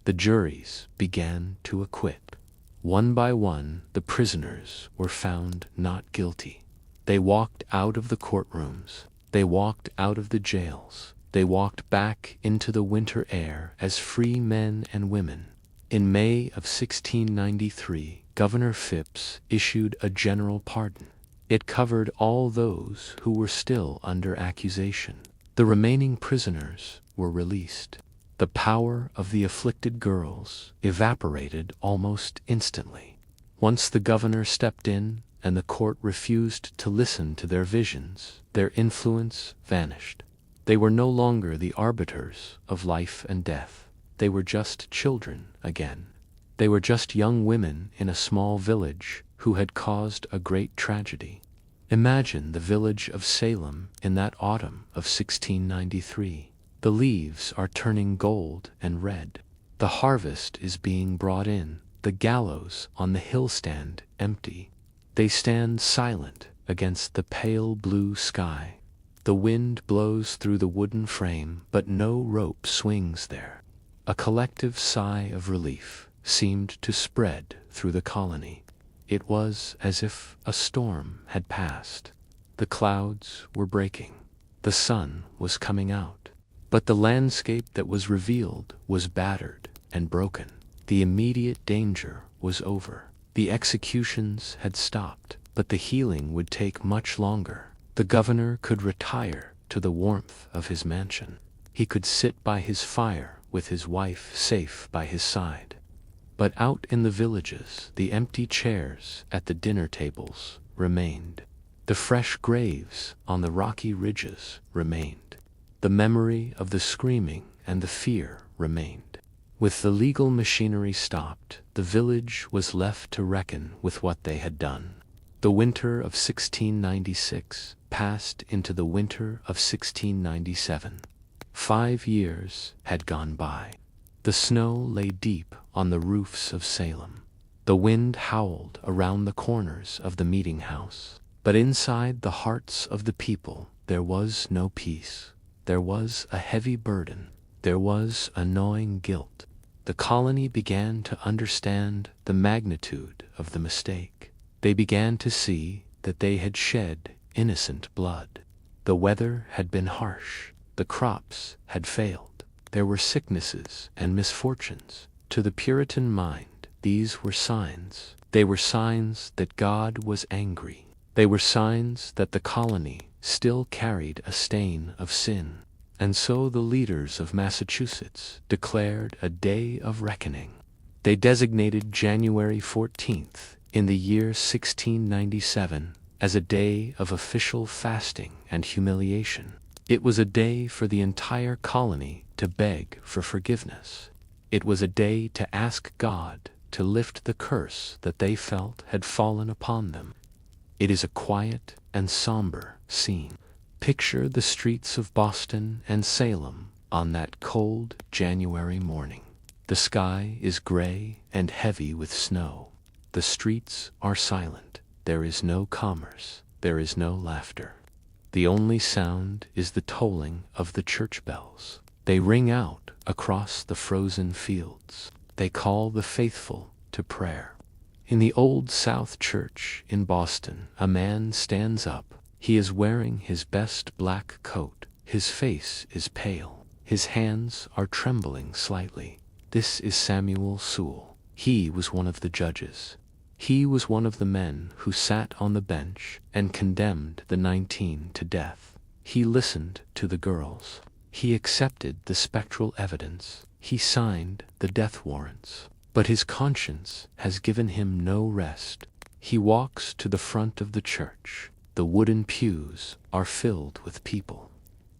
The juries began to acquit. One by one, the prisoners were found not guilty. They walked out of the courtrooms. They walked out of the jails. They walked back into the winter air as free men and women. In May of 1693, Governor Phipps issued a general pardon. It covered all those who were still under accusation. The remaining prisoners were released. The power of the afflicted girls evaporated almost instantly. Once the governor stepped in and the court refused to listen to their visions, their influence vanished. They were no longer the arbiters of life and death. They were just children again. They were just young women in a small village who had caused a great tragedy. Imagine the village of Salem in that autumn of 1693. The leaves are turning gold and red. The harvest is being brought in. The gallows on the hill stand empty. They stand silent against the pale blue sky. The wind blows through the wooden frame, but no rope swings there. A collective sigh of relief seemed to spread through the colony. It was as if a storm had passed. The clouds were breaking. The sun was coming out. But the landscape that was revealed was battered and broken. The immediate danger was over. The executions had stopped, but the healing would take much longer. The governor could retire to the warmth of his mansion. He could sit by his fire with his wife safe by his side. But out in the villages, the empty chairs at the dinner tables remained. The fresh graves on the rocky ridges remained. The memory of the screaming and the fear remained. With the legal machinery stopped, the village was left to reckon with what they had done. The winter of 1696 passed into the winter of 1697. 5 years had gone by. The snow lay deep on the roofs of Salem. The wind howled around the corners of the meeting house. But inside the hearts of the people there was no peace. There was a heavy burden. There was a gnawing guilt. The colony began to understand the magnitude of the mistake. They began to see that they had shed innocent blood. The weather had been harsh. The crops had failed. There were sicknesses and misfortunes. To the Puritan mind, these were signs. They were signs that God was angry. They were signs that the colony still carried a stain of sin. And so the leaders of Massachusetts declared a day of reckoning. They designated January 14th in the year 1697 as a day of official fasting and humiliation. It was a day for the entire colony to beg for forgiveness. It was a day to ask God to lift the curse that they felt had fallen upon them. It is a quiet and somber scene. Picture the streets of Boston and Salem on that cold January morning. The sky is gray and heavy with snow. The streets are silent. There is no commerce. There is no laughter. The only sound is the tolling of the church bells. They ring out across the frozen fields. They call the faithful to prayer. In the Old South Church in Boston, a man stands up. He is wearing his best black coat. His face is pale. His hands are trembling slightly. This is Samuel Sewall. He was one of the judges. He was one of the men who sat on the bench and condemned the 19 to death. He listened to the girls. He accepted the spectral evidence. He signed the death warrants. But his conscience has given him no rest. He walks to the front of the church. The wooden pews are filled with people.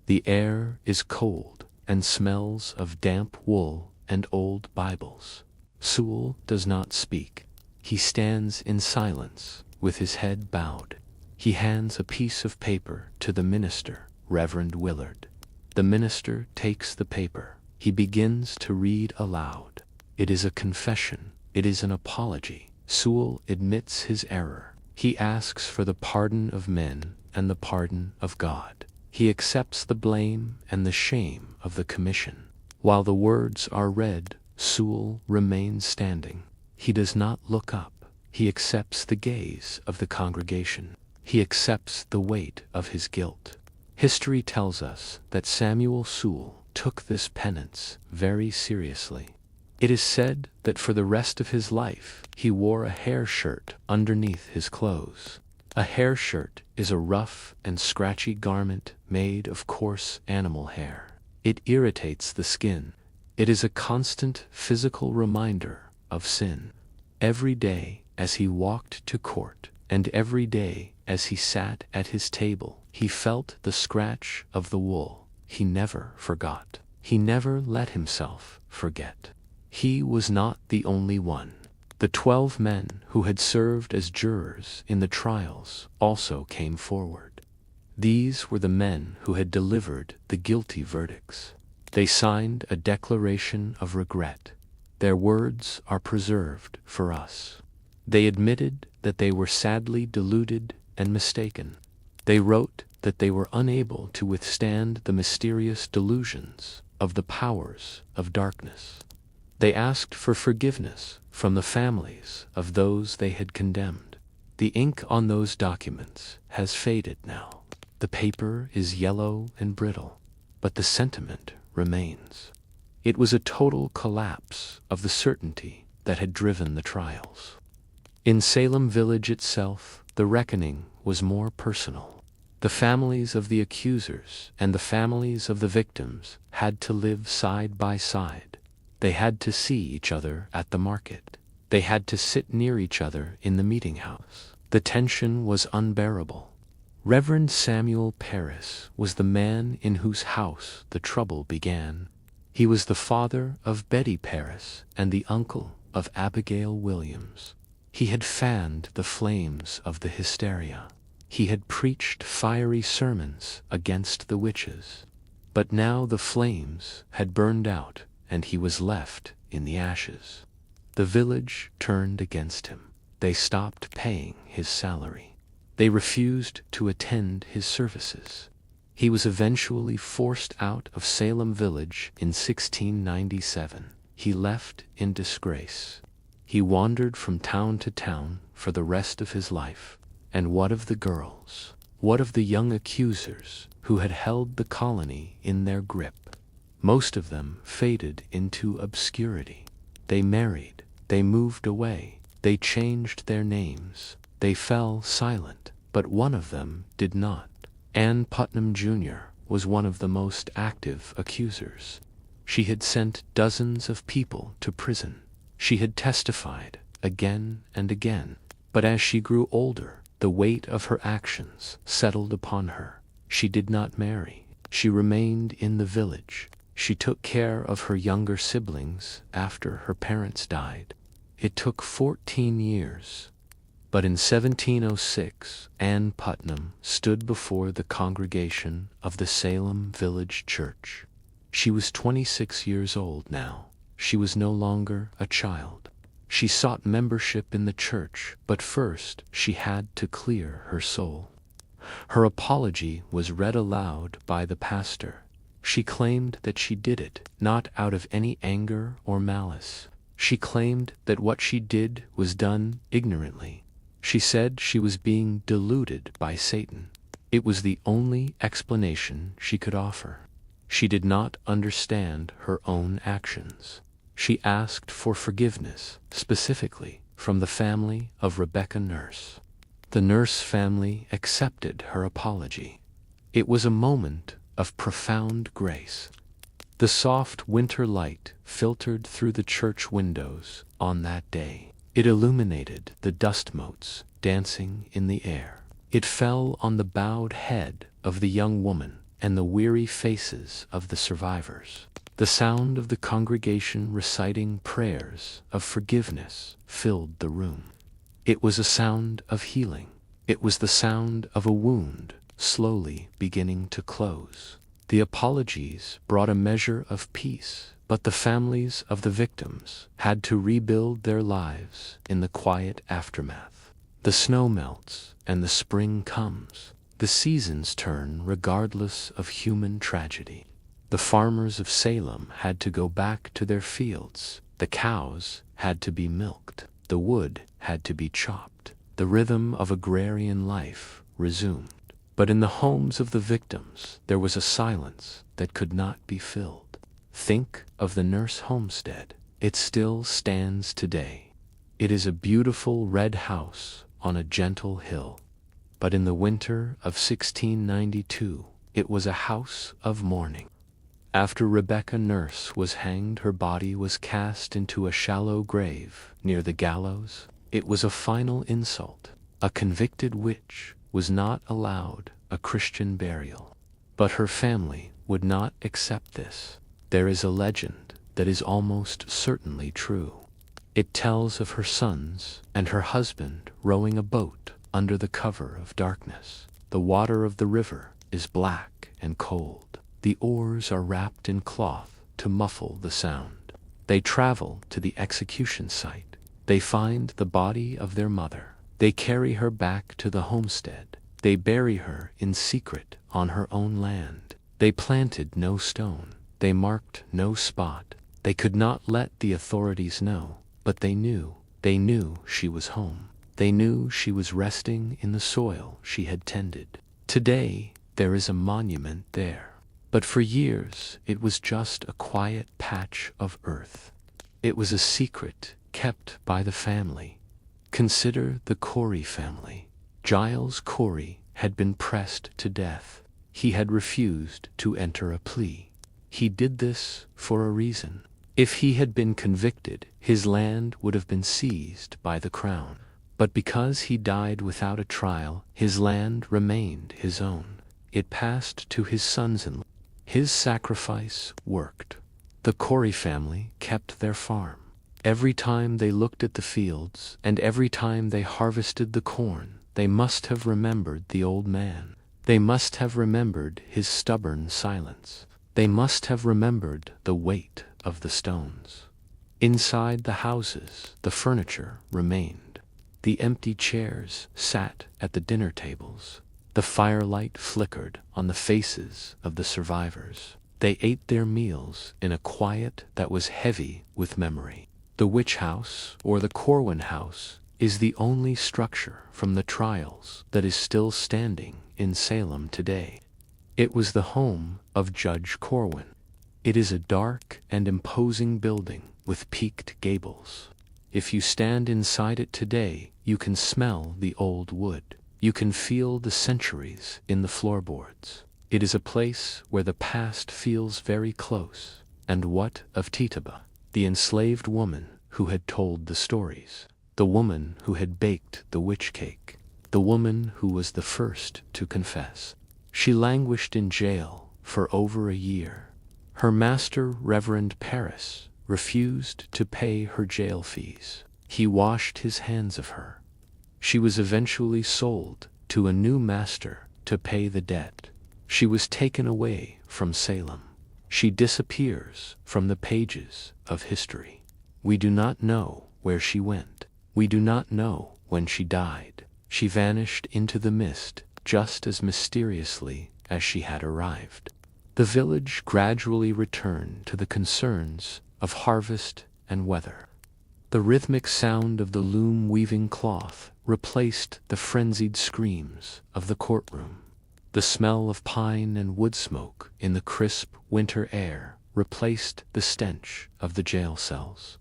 The air is cold and smells of damp wool and old Bibles. Sewall does not speak. He stands in silence with his head bowed. He hands a piece of paper to the minister, Reverend Willard. The minister takes the paper. He begins to read aloud. It is a confession. It is an apology. Sewall admits his error. He asks for the pardon of men and the pardon of God. He accepts the blame and the shame of the commission. While the words are read, Sewall remains standing. He does not look up. He accepts the gaze of the congregation. He accepts the weight of his guilt. History tells us that Samuel Sewall took this penance very seriously. It is said that for the rest of his life, he wore a hair shirt underneath his clothes. A hair shirt is a rough and scratchy garment made of coarse animal hair. It irritates the skin. It is a constant physical reminder of sin. Every day as he walked to court, and every day as he sat at his table, he felt the scratch of the wool. He never forgot. He never let himself forget. He was not the only one. The 12 men who had served as jurors in the trials also came forward. These were the men who had delivered the guilty verdicts. They signed a declaration of regret. Their words are preserved for us. They admitted that they were sadly deluded and mistaken. They wrote that they were unable to withstand the mysterious delusions of the powers of darkness. They asked for forgiveness from the families of those they had condemned. The ink on those documents has faded now. The paper is yellow and brittle, but the sentiment remains. It was a total collapse of the certainty that had driven the trials. In Salem village itself, the reckoning was more personal. The families of the accusers and the families of the victims had to live side by side. They had to see each other at the market. They had to sit near each other in the meeting house. The tension was unbearable. Reverend Samuel Parris was the man in whose house the trouble began. He was the father of Betty Parris and the uncle of Abigail Williams. He had fanned the flames of the hysteria. He had preached fiery sermons against the witches. But now the flames had burned out, and he was left in the ashes. The village turned against him. They stopped paying his salary. They refused to attend his services. He was eventually forced out of Salem village in 1697. He left in disgrace. He wandered from town to town for the rest of his life. And what of the girls? What of the young accusers who had held the colony in their grip? Most of them faded into obscurity. They married, they moved away, they changed their names, they fell silent, but one of them did not. Ann Putnam Jr. was one of the most active accusers. She had sent dozens of people to prison. She had testified again and again, but as she grew older, the weight of her actions settled upon her. She did not marry. She remained in the village. She took care of her younger siblings after her parents died. It took 14 years. But in 1706, Ann Putnam stood before the congregation of the Salem Village Church. She was 26 years old now. She was no longer a child. She sought membership in the church, but first she had to clear her soul. Her apology was read aloud by the pastor. She claimed that she did it not out of any anger or malice. She claimed that what she did was done ignorantly. She said she was being deluded by Satan. It was the only explanation she could offer. She did not understand her own actions. She asked for forgiveness, specifically from the family of Rebecca Nurse. The Nurse family accepted her apology. It was a moment of profound grace. The soft winter light filtered through the church windows on that day. It illuminated the dust motes dancing in the air. It fell on the bowed head of the young woman and the weary faces of the survivors. The sound of the congregation reciting prayers of forgiveness filled the room. It was a sound of healing. It was the sound of a wound slowly beginning to close. The apologies brought a measure of peace, but the families of the victims had to rebuild their lives in the quiet aftermath. The snow melts and the spring comes. The seasons turn regardless of human tragedy. The farmers of Salem had to go back to their fields. The cows had to be milked. The wood had to be chopped. The rhythm of agrarian life resumed. But in the homes of the victims, there was a silence that could not be filled. Think of the Nurse homestead. It still stands today. It is a beautiful red house on a gentle hill. But in the winter of 1692, it was a house of mourning. After Rebecca Nurse was hanged, her body was cast into a shallow grave near the gallows. It was a final insult. A convicted witch was not allowed a Christian burial. But her family would not accept this. There is a legend that is almost certainly true. It tells of her sons and her husband rowing a boat under the cover of darkness. The water of the river is black and cold. The oars are wrapped in cloth to muffle the sound. They travel to the execution site. They find the body of their mother. They carry her back to the homestead. They bury her in secret on her own land. They planted no stone. They marked no spot. They could not let the authorities know, but they knew. They knew she was home. They knew she was resting in the soil she had tended. Today, there is a monument there. But for years, it was just a quiet patch of earth. It was a secret kept by the family. Consider the Corey family. Giles Corey had been pressed to death. He had refused to enter a plea. He did this for a reason. If he had been convicted, his land would have been seized by the crown. But because he died without a trial, his land remained his own. It passed to his sons-in-law. His sacrifice worked. The Corey family kept their farm. Every time they looked at the fields, and every time they harvested the corn, they must have remembered the old man. They must have remembered his stubborn silence. They must have remembered the weight of the stones. Inside the houses, the furniture remained. The empty chairs sat at the dinner tables. The firelight flickered on the faces of the survivors. They ate their meals in a quiet that was heavy with memory. The witch house, or the Corwin house, is the only structure from the trials that is still standing in Salem today. It was the home of Judge Corwin. It is a dark and imposing building with peaked gables. If you stand inside it today, you can smell the old wood. You can feel the centuries in the floorboards. It is a place where the past feels very close. And what of Tituba, the enslaved woman who had told the stories, the woman who had baked the witch cake, the woman who was the first to confess? She languished in jail for over a year. Her master, Reverend Paris, refused to pay her jail fees. He washed his hands of her. She was eventually sold to a new master to pay the debt. She was taken away from Salem. She disappears from the pages of history. We do not know where she went. We do not know when she died. She vanished into the mist just as mysteriously as she had arrived. The village gradually returned to the concerns of harvest and weather. The rhythmic sound of the loom weaving cloth replaced the frenzied screams of the courtroom. The smell of pine and wood smoke in the crisp winter air replaced the stench of the jail cells.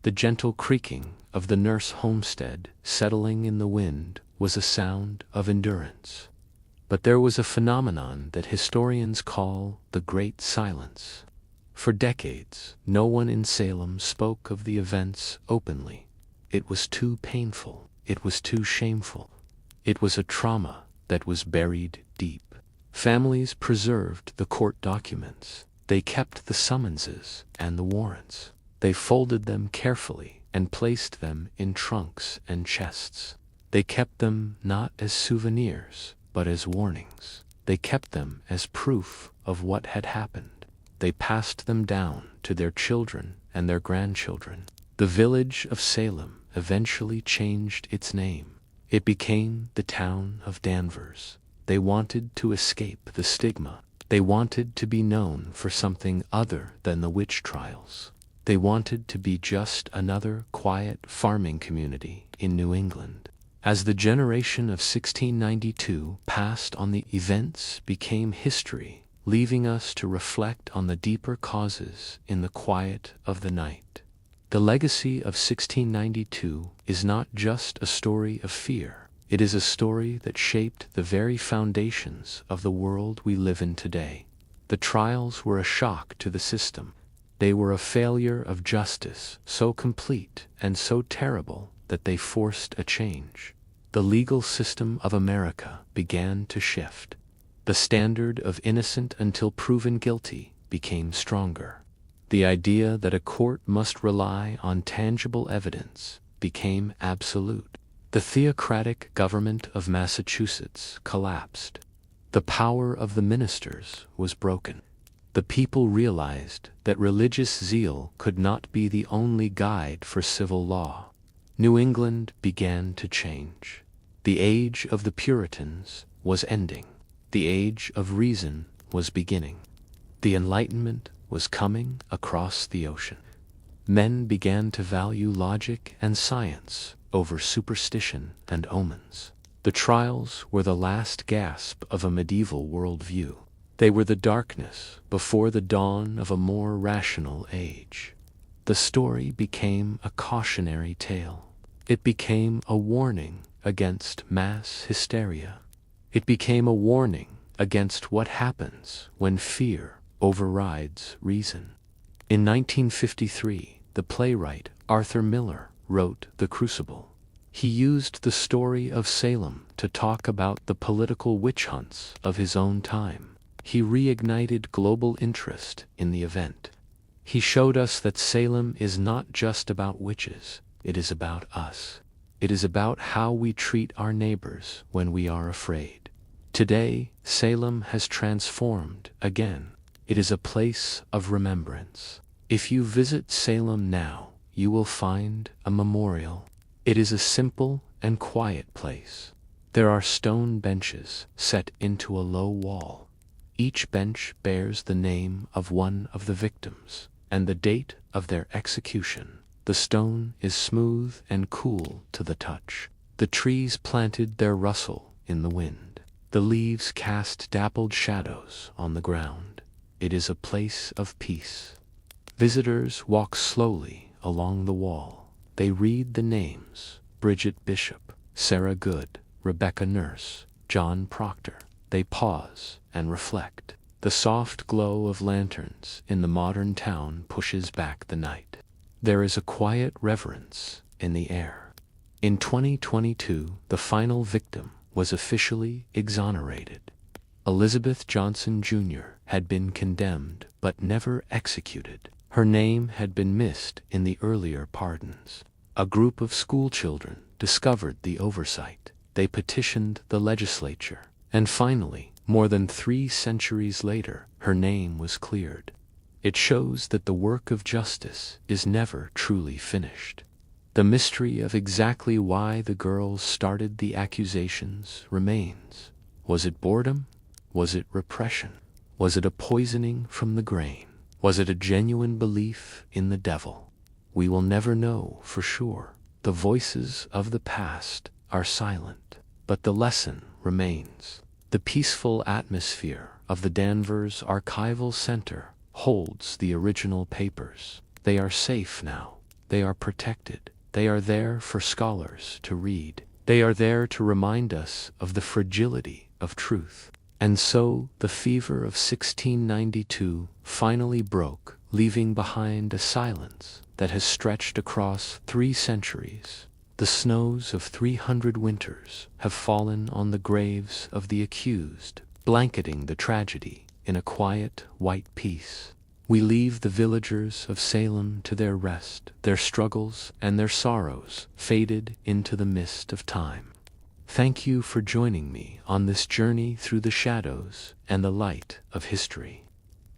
The gentle creaking of the nurse homestead settling in the wind was a sound of endurance. But there was a phenomenon that historians call the Great Silence. For decades, no one in Salem spoke of the events openly. It was too painful. It was too shameful. It was a trauma that was buried deep. Families preserved the court documents. They kept the summonses and the warrants. They folded them carefully and placed them in trunks and chests. They kept them not as souvenirs, but as warnings. They kept them as proof of what had happened. They passed them down to their children and their grandchildren. The village of Salem eventually changed its name. It became the town of Danvers. They wanted to escape the stigma. They wanted to be known for something other than the witch trials. They wanted to be just another quiet farming community in New England. As the generation of 1692 passed on, the events became history, leaving us to reflect on the deeper causes in the quiet of the night. The legacy of 1692 is not just a story of fear. It is a story that shaped the very foundations of the world we live in today. The trials were a shock to the system. They were a failure of justice, so complete and so terrible that they forced a change. The legal system of America began to shift. The standard of innocent until proven guilty became stronger. The idea that a court must rely on tangible evidence became absolute. The theocratic government of Massachusetts collapsed. The power of the ministers was broken. The people realized that religious zeal could not be the only guide for civil law. New England began to change. The age of the Puritans was ending. The age of reason was beginning. The Enlightenment was coming across the ocean. Men began to value logic and science over superstition and omens. The trials were the last gasp of a medieval worldview. They were the darkness before the dawn of a more rational age. The story became a cautionary tale. It became a warning against mass hysteria. It became a warning against what happens when fear overrides reason. In 1953, the playwright Arthur Miller wrote The Crucible. He used the story of Salem to talk about the political witch hunts of his own time. He reignited global interest in the event. He showed us that Salem is not just about witches, it is about us. It is about how we treat our neighbors when we are afraid. Today, Salem has transformed again. It is a place of remembrance. If you visit Salem now, you will find a memorial. It is a simple and quiet place. There are stone benches set into a low wall. Each bench bears the name of one of the victims and the date of their execution. The stone is smooth and cool to the touch. The trees planted their rustle in the wind. The leaves cast dappled shadows on the ground. it is a place of peace. Visitors walk slowly along the wall. They read the names: Bridget Bishop, Sarah Good, Rebecca Nurse, John Proctor. They pause and reflect. The soft glow of lanterns in the modern town pushes back the night. There is a quiet reverence in the air. In 2022, the final victim was officially exonerated. Elizabeth Johnson Jr. had been condemned but never executed. Her name had been missed in the earlier pardons. A group of schoolchildren discovered the oversight. They petitioned the legislature, and finally, more than 3 centuries later, her name was cleared. It shows that the work of justice is never truly finished. The mystery of exactly why the girls started the accusations remains. Was it boredom? Was it repression? Was it a poisoning from the grain? Was it a genuine belief in the devil? We will never know for sure. The voices of the past are silent, but the lesson remains. The peaceful atmosphere of the Danvers Archival Center holds the original papers. They are safe now. They are protected. They are there for scholars to read. They are there to remind us of the fragility of truth. And so the fever of 1692 finally broke, leaving behind a silence that has stretched across 3 centuries. The snows of 300 winters have fallen on the graves of the accused, blanketing the tragedy in a quiet, white peace. We leave the villagers of Salem to their rest, their struggles and their sorrows faded into the mist of time. Thank you for joining me on this journey through the shadows and the light of history.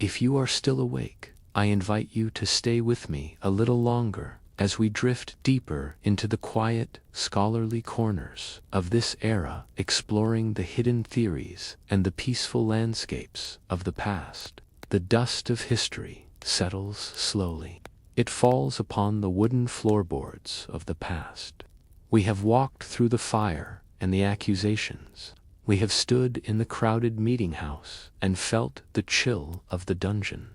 If you are still awake, I invite you to stay with me a little longer as we drift deeper into the quiet, scholarly corners of this era, exploring the hidden theories and the peaceful landscapes of the past. The dust of history settles slowly. It falls upon the wooden floorboards of the past. We have walked through the fire and the accusations. We have stood in the crowded meeting house and felt the chill of the dungeon.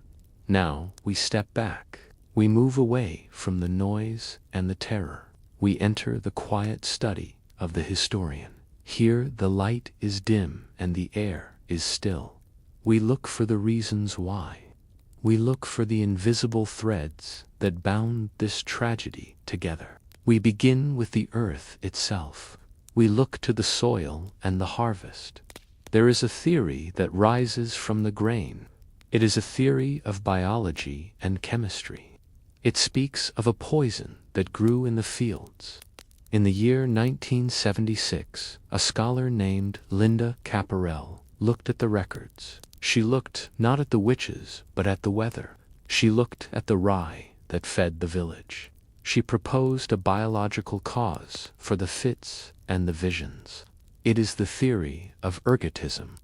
Now we step back. We move away from the noise and the terror. We enter the quiet study of the historian. Here the light is dim and the air is still. We look for the reasons why. We look for the invisible threads that bound this tragedy together. We begin with the earth itself. We look to the soil and the harvest. There is a theory that rises from the grain. It is a theory of biology and chemistry. It speaks of a poison that grew in the fields. In the year 1976, a scholar named Linda Caparel looked at the records. She looked not at the witches, but at the weather. She looked at the rye that fed the village. She proposed a biological cause for the fits and the visions. It is the theory of ergotism.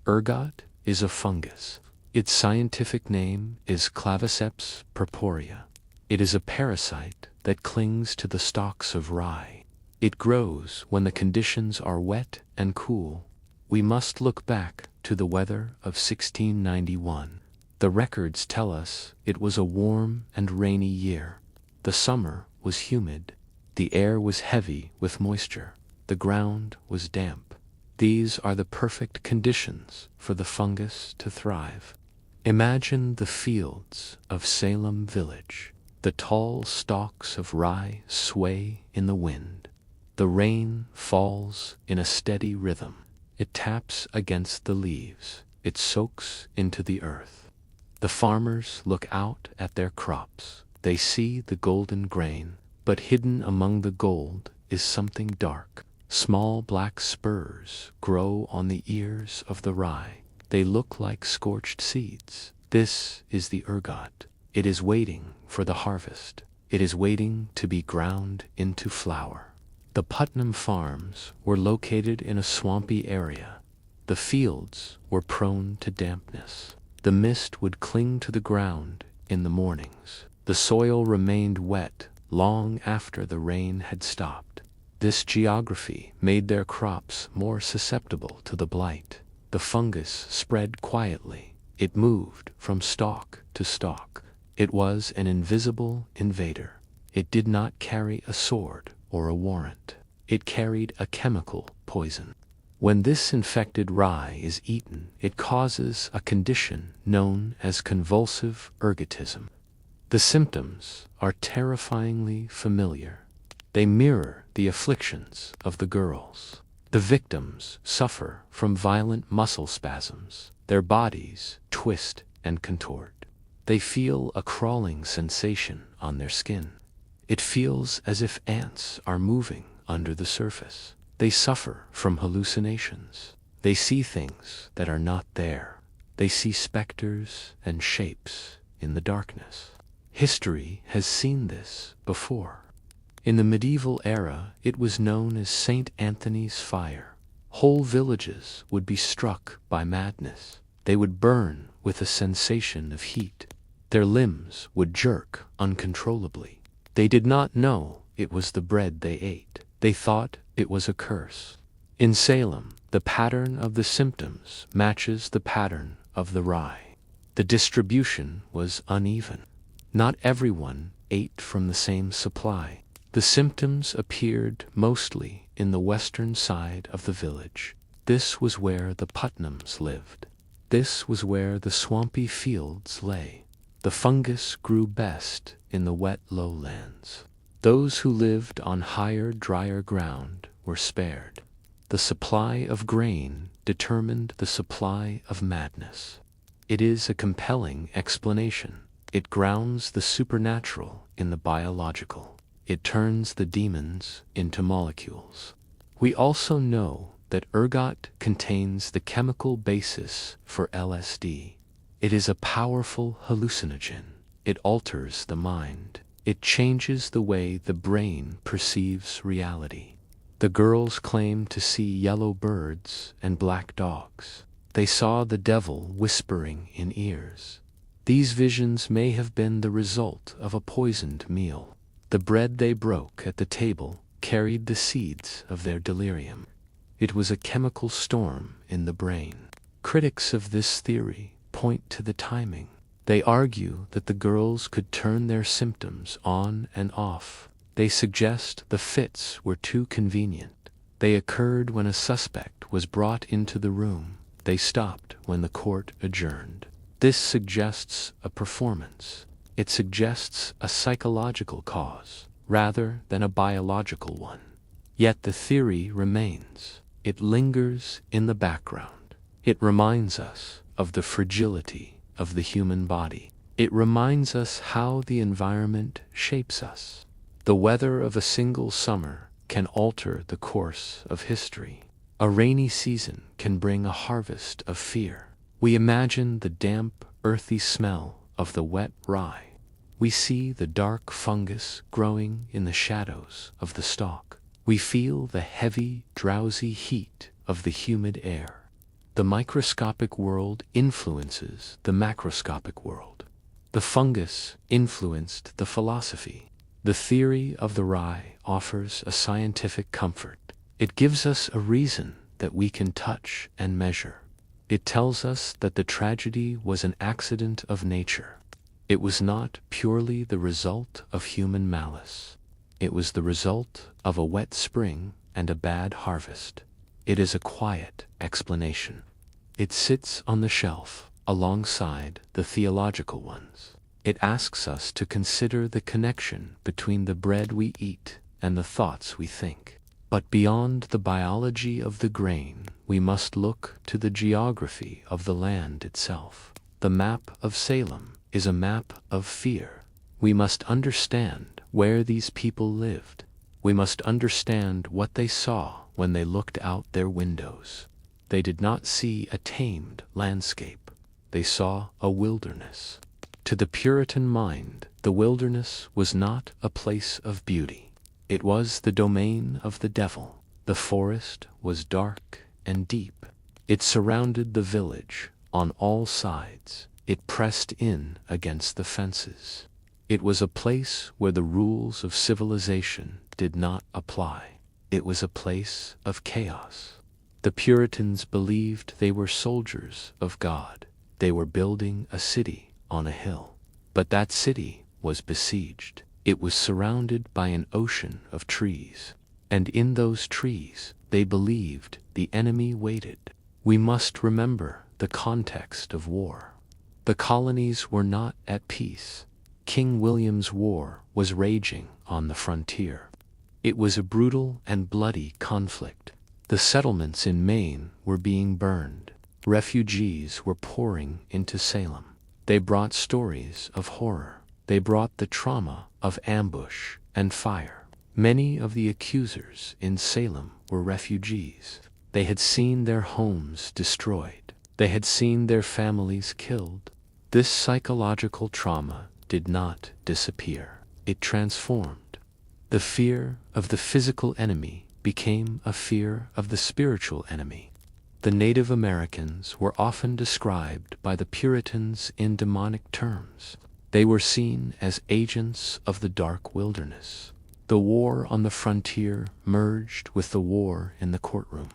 Ergot is a fungus. Its scientific name is Claviceps purpurea. It is a parasite that clings to the stalks of rye. It grows when the conditions are wet and cool. We must look back to the weather of 1691. The records tell us it was a warm and rainy year. The summer was humid. The air was heavy with moisture. The ground was damp. These are the perfect conditions for the fungus to thrive. Imagine the fields of Salem village. The tall stalks of rye sway in the wind. The rain falls in a steady rhythm. It taps against the leaves. It soaks into the earth. The farmers look out at their crops. They see the golden grain, but hidden among the gold is something dark. Small black spurs grow on the ears of the rye. They look like scorched seeds. This is the ergot. It is waiting for the harvest. It is waiting to be ground into flour. The Putnam farms were located in a swampy area. The fields were prone to dampness. The mist would cling to the ground in the mornings. The soil remained wet long after the rain had stopped. This geography made their crops more susceptible to the blight. The fungus spread quietly. It moved from stalk to stalk. It was an invisible invader. It did not carry a sword or a warrant. It carried a chemical poison. When this infected rye is eaten, it causes a condition known as convulsive ergotism. The symptoms are terrifyingly familiar. They mirror the afflictions of the girls. The victims suffer from violent muscle spasms. Their bodies twist and contort. They feel a crawling sensation on their skin. It feels as if ants are moving under the surface. They suffer from hallucinations. They see things that are not there. They see specters and shapes in the darkness. History has seen this before. In the medieval era, it was known as St. Anthony's fire. Whole villages would be struck by madness. They would burn with a sensation of heat. Their limbs would jerk uncontrollably. They did not know it was the bread they ate. They thought it was a curse. In Salem, the pattern of the symptoms matches the pattern of the rye. The distribution was uneven. Not everyone ate from the same supply. The symptoms appeared mostly in the western side of the village. This was where the Putnams lived. This was where the swampy fields lay. The fungus grew best in the wet lowlands. Those who lived on higher, drier ground were spared. The supply of grain determined the supply of madness. It is a compelling explanation. It grounds the supernatural in the biological. It turns the demons into molecules. We also know that ergot contains the chemical basis for LSD. It is a powerful hallucinogen. It alters the mind. It changes the way the brain perceives reality. The girls claim to see yellow birds and black dogs. They saw the devil whispering in ears. These visions may have been the result of a poisoned meal. The bread they broke at the table carried the seeds of their delirium. It was a chemical storm in the brain. Critics of this theory point to the timing. They argue that the girls could turn their symptoms on and off. They suggest the fits were too convenient. They occurred when a suspect was brought into the room. They stopped when the court adjourned. This suggests a performance. It suggests a psychological cause rather than a biological one. Yet the theory remains. It lingers in the background. It reminds us of the fragility of the human body. It reminds us how the environment shapes us. The weather of a single summer can alter the course of history. A rainy season can bring a harvest of fear. We imagine the damp, earthy smell of the wet rye. We see the dark fungus growing in the shadows of the stalk. We feel the heavy, drowsy heat of the humid air. The microscopic world influences the macroscopic world. The fungus influenced the philosophy. The theory of the rye offers a scientific comfort. It gives us a reason that we can touch and measure. It tells us that the tragedy was an accident of nature. It was not purely the result of human malice. It was the result of a wet spring and a bad harvest. It is a quiet explanation. It sits on the shelf alongside the theological ones. It asks us to consider the connection between the bread we eat and the thoughts we think. But beyond the biology of the grain, we must look to the geography of the land itself. The map of Salem is a map of fear. We must understand where these people lived. We must understand what they saw when they looked out their windows. They did not see a tamed landscape. They saw a wilderness. To the Puritan mind, the wilderness was not a place of beauty. It was the domain of the devil. The forest was dark and deep. It surrounded the village on all sides. It pressed in against the fences. It was a place where the rules of civilization did not apply. It was a place of chaos. The Puritans believed they were soldiers of God. they were building a city on a hill. But that city was besieged. It was surrounded by an ocean of trees. And in those trees, they believed the enemy waited. We must remember the context of war. The colonies were not at peace. King William's War was raging on the frontier. It was a brutal and bloody conflict. The settlements in Maine were being burned. Refugees were pouring into Salem. They brought stories of horror. They brought the trauma of ambush and fire. Many of the accusers in Salem were refugees. They had seen their homes destroyed. They had seen their families killed. This psychological trauma did not disappear. It transformed. The fear of the physical enemy became a fear of the spiritual enemy. The Native Americans were often described by the Puritans in demonic terms. They were seen as agents of the dark wilderness. The war on the frontier merged with the war in the courtroom.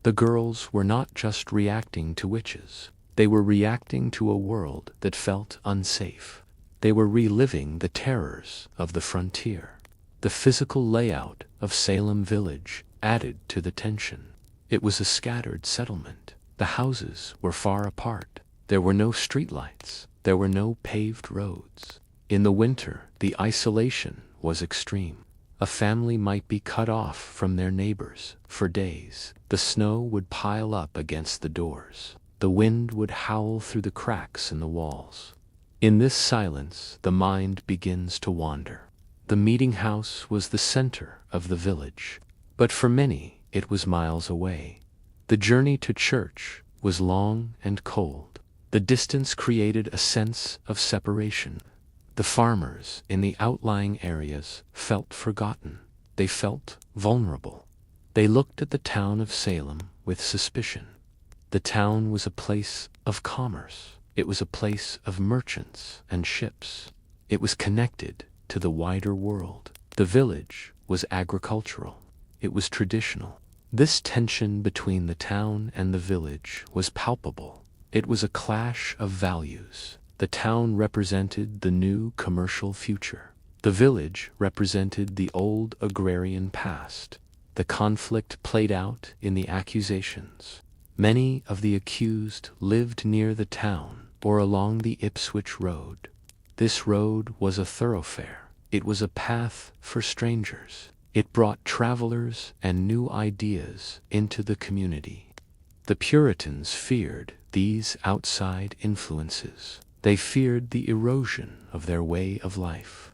The girls were not just reacting to witches. They were reacting to a world that felt unsafe. They were reliving the terrors of the frontier. The physical layout of Salem Village added to the tension. It was a scattered settlement. The houses were far apart. There were no streetlights. There were no paved roads. In the winter, the isolation was extreme. A family might be cut off from their neighbors for days. The snow would pile up against the doors. The wind would howl through the cracks in the walls. In this silence, the mind begins to wander. The meeting house was the center of the village, but for many, it was miles away. The journey to church was long and cold. The distance created a sense of separation. The farmers in the outlying areas felt forgotten. They felt vulnerable. They looked at the town of Salem with suspicion. The town was a place of commerce. It was a place of merchants and ships. It was connected to the wider world. The village was agricultural. It was traditional. This tension between the town and the village was palpable. It was a clash of values. The town represented the new commercial future. The village represented the old agrarian past. The conflict played out in the accusations. Many of the accused lived near the town or along the Ipswich Road. This road was a thoroughfare. It was a path for strangers. It brought travelers and new ideas into the community. The Puritans feared these outside influences. They feared the erosion of their way of life.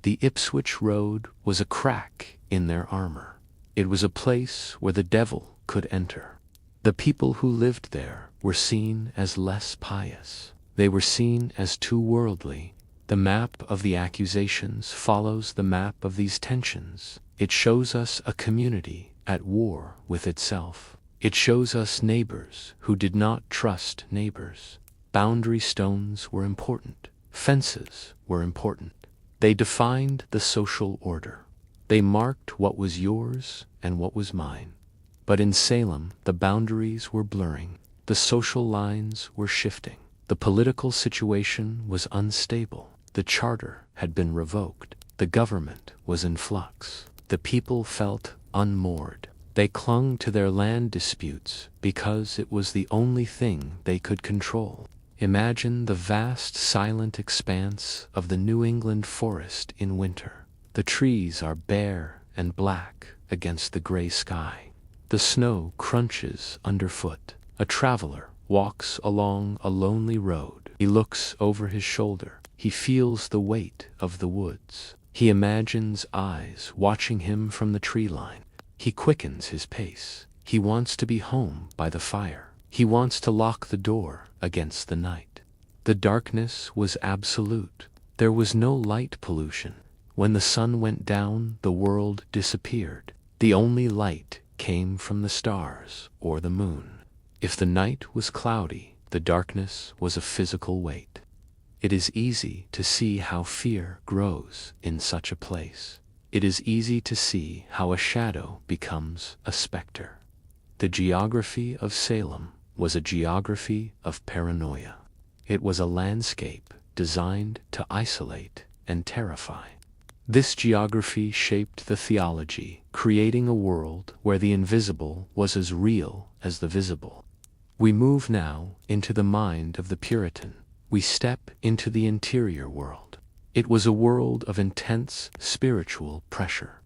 The Ipswich Road was a crack in their armor. It was a place where the devil could enter. The people who lived there were seen as less pious. They were seen as too worldly. The map of the accusations follows the map of these tensions. It shows us a community at war with itself. It shows us neighbors who did not trust neighbors. Boundary stones were important. Fences were important. They defined the social order. They marked what was yours and what was mine. But in Salem, the boundaries were blurring. The social lines were shifting. The political situation was unstable. The charter had been revoked. The government was in flux. The people felt unmoored. They clung to their land disputes because it was the only thing they could control. Imagine the vast silent expanse of the New England forest in winter. The trees are bare and black against the gray sky. The snow crunches underfoot. A traveler walks along a lonely road. He looks over his shoulder. He feels the weight of the woods. He imagines eyes watching him from the tree line. He quickens his pace. He wants to be home by the fire. He wants to lock the door against the night. The darkness was absolute. There was no light pollution. When the sun went down, the world disappeared. The only light came from the stars or the moon. If the night was cloudy, the darkness was a physical weight. It is easy to see how fear grows in such a place. It is easy to see how a shadow becomes a specter. The geography of Salem was a geography of paranoia. It was a landscape designed to isolate and terrify. This geography shaped the theology, creating a world where the invisible was as real as the visible. We move now into the mind of the Puritan. We step into the interior world. It was a world of intense spiritual pressure.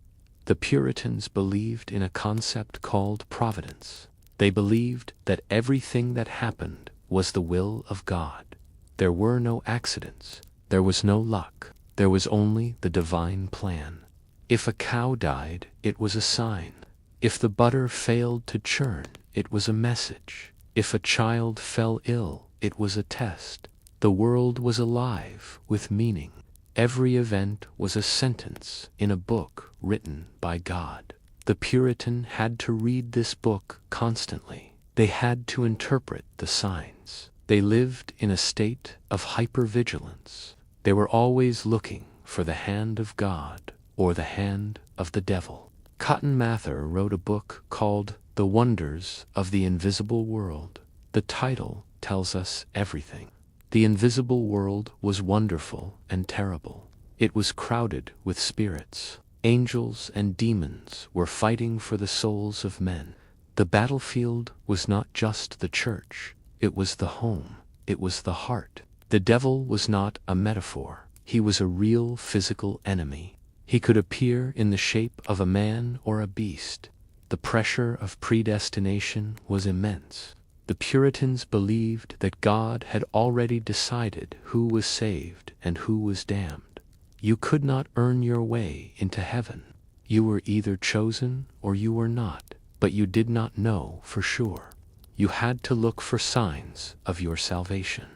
The Puritans believed in a concept called providence. They believed that everything that happened was the will of God. There were no accidents. There was no luck. There was only the divine plan. If a cow died, it was a sign. If the butter failed to churn, it was a message. If a child fell ill, it was a test. The world was alive with meaning. Every event was a sentence in a book written by God. The Puritan had to read this book constantly. They had to interpret the signs. They lived in a state of hypervigilance. They were always looking for the hand of God or the hand of the devil. Cotton Mather wrote a book called The Wonders of the Invisible World. The title tells us everything. The invisible world was wonderful and terrible. It was crowded with spirits. Angels and demons were fighting for the souls of men. The battlefield was not just the church. It was the home. It was the heart. The devil was not a metaphor. He was a real physical enemy. He could appear in the shape of a man or a beast. The pressure of predestination was immense. The Puritans believed that God had already decided who was saved and who was damned. You could not earn your way into heaven. You were either chosen or you were not, but you did not know for sure. You had to look for signs of your salvation.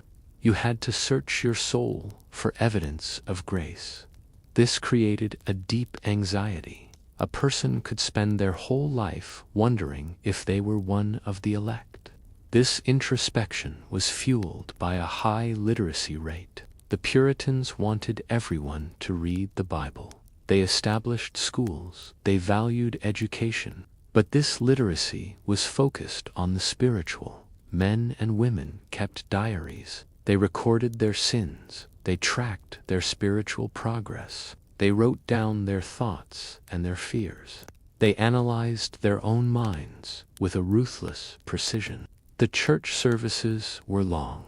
You had to search your soul for evidence of grace. This created a deep anxiety. A person could spend their whole life wondering if they were one of the elect. This introspection was fueled by a high literacy rate. The Puritans wanted everyone to read the Bible. They established schools. They valued education. But this literacy was focused on the spiritual. Men and women kept diaries. They recorded their sins. They tracked their spiritual progress. They wrote down their thoughts and their fears. They analyzed their own minds with a ruthless precision. The church services were long.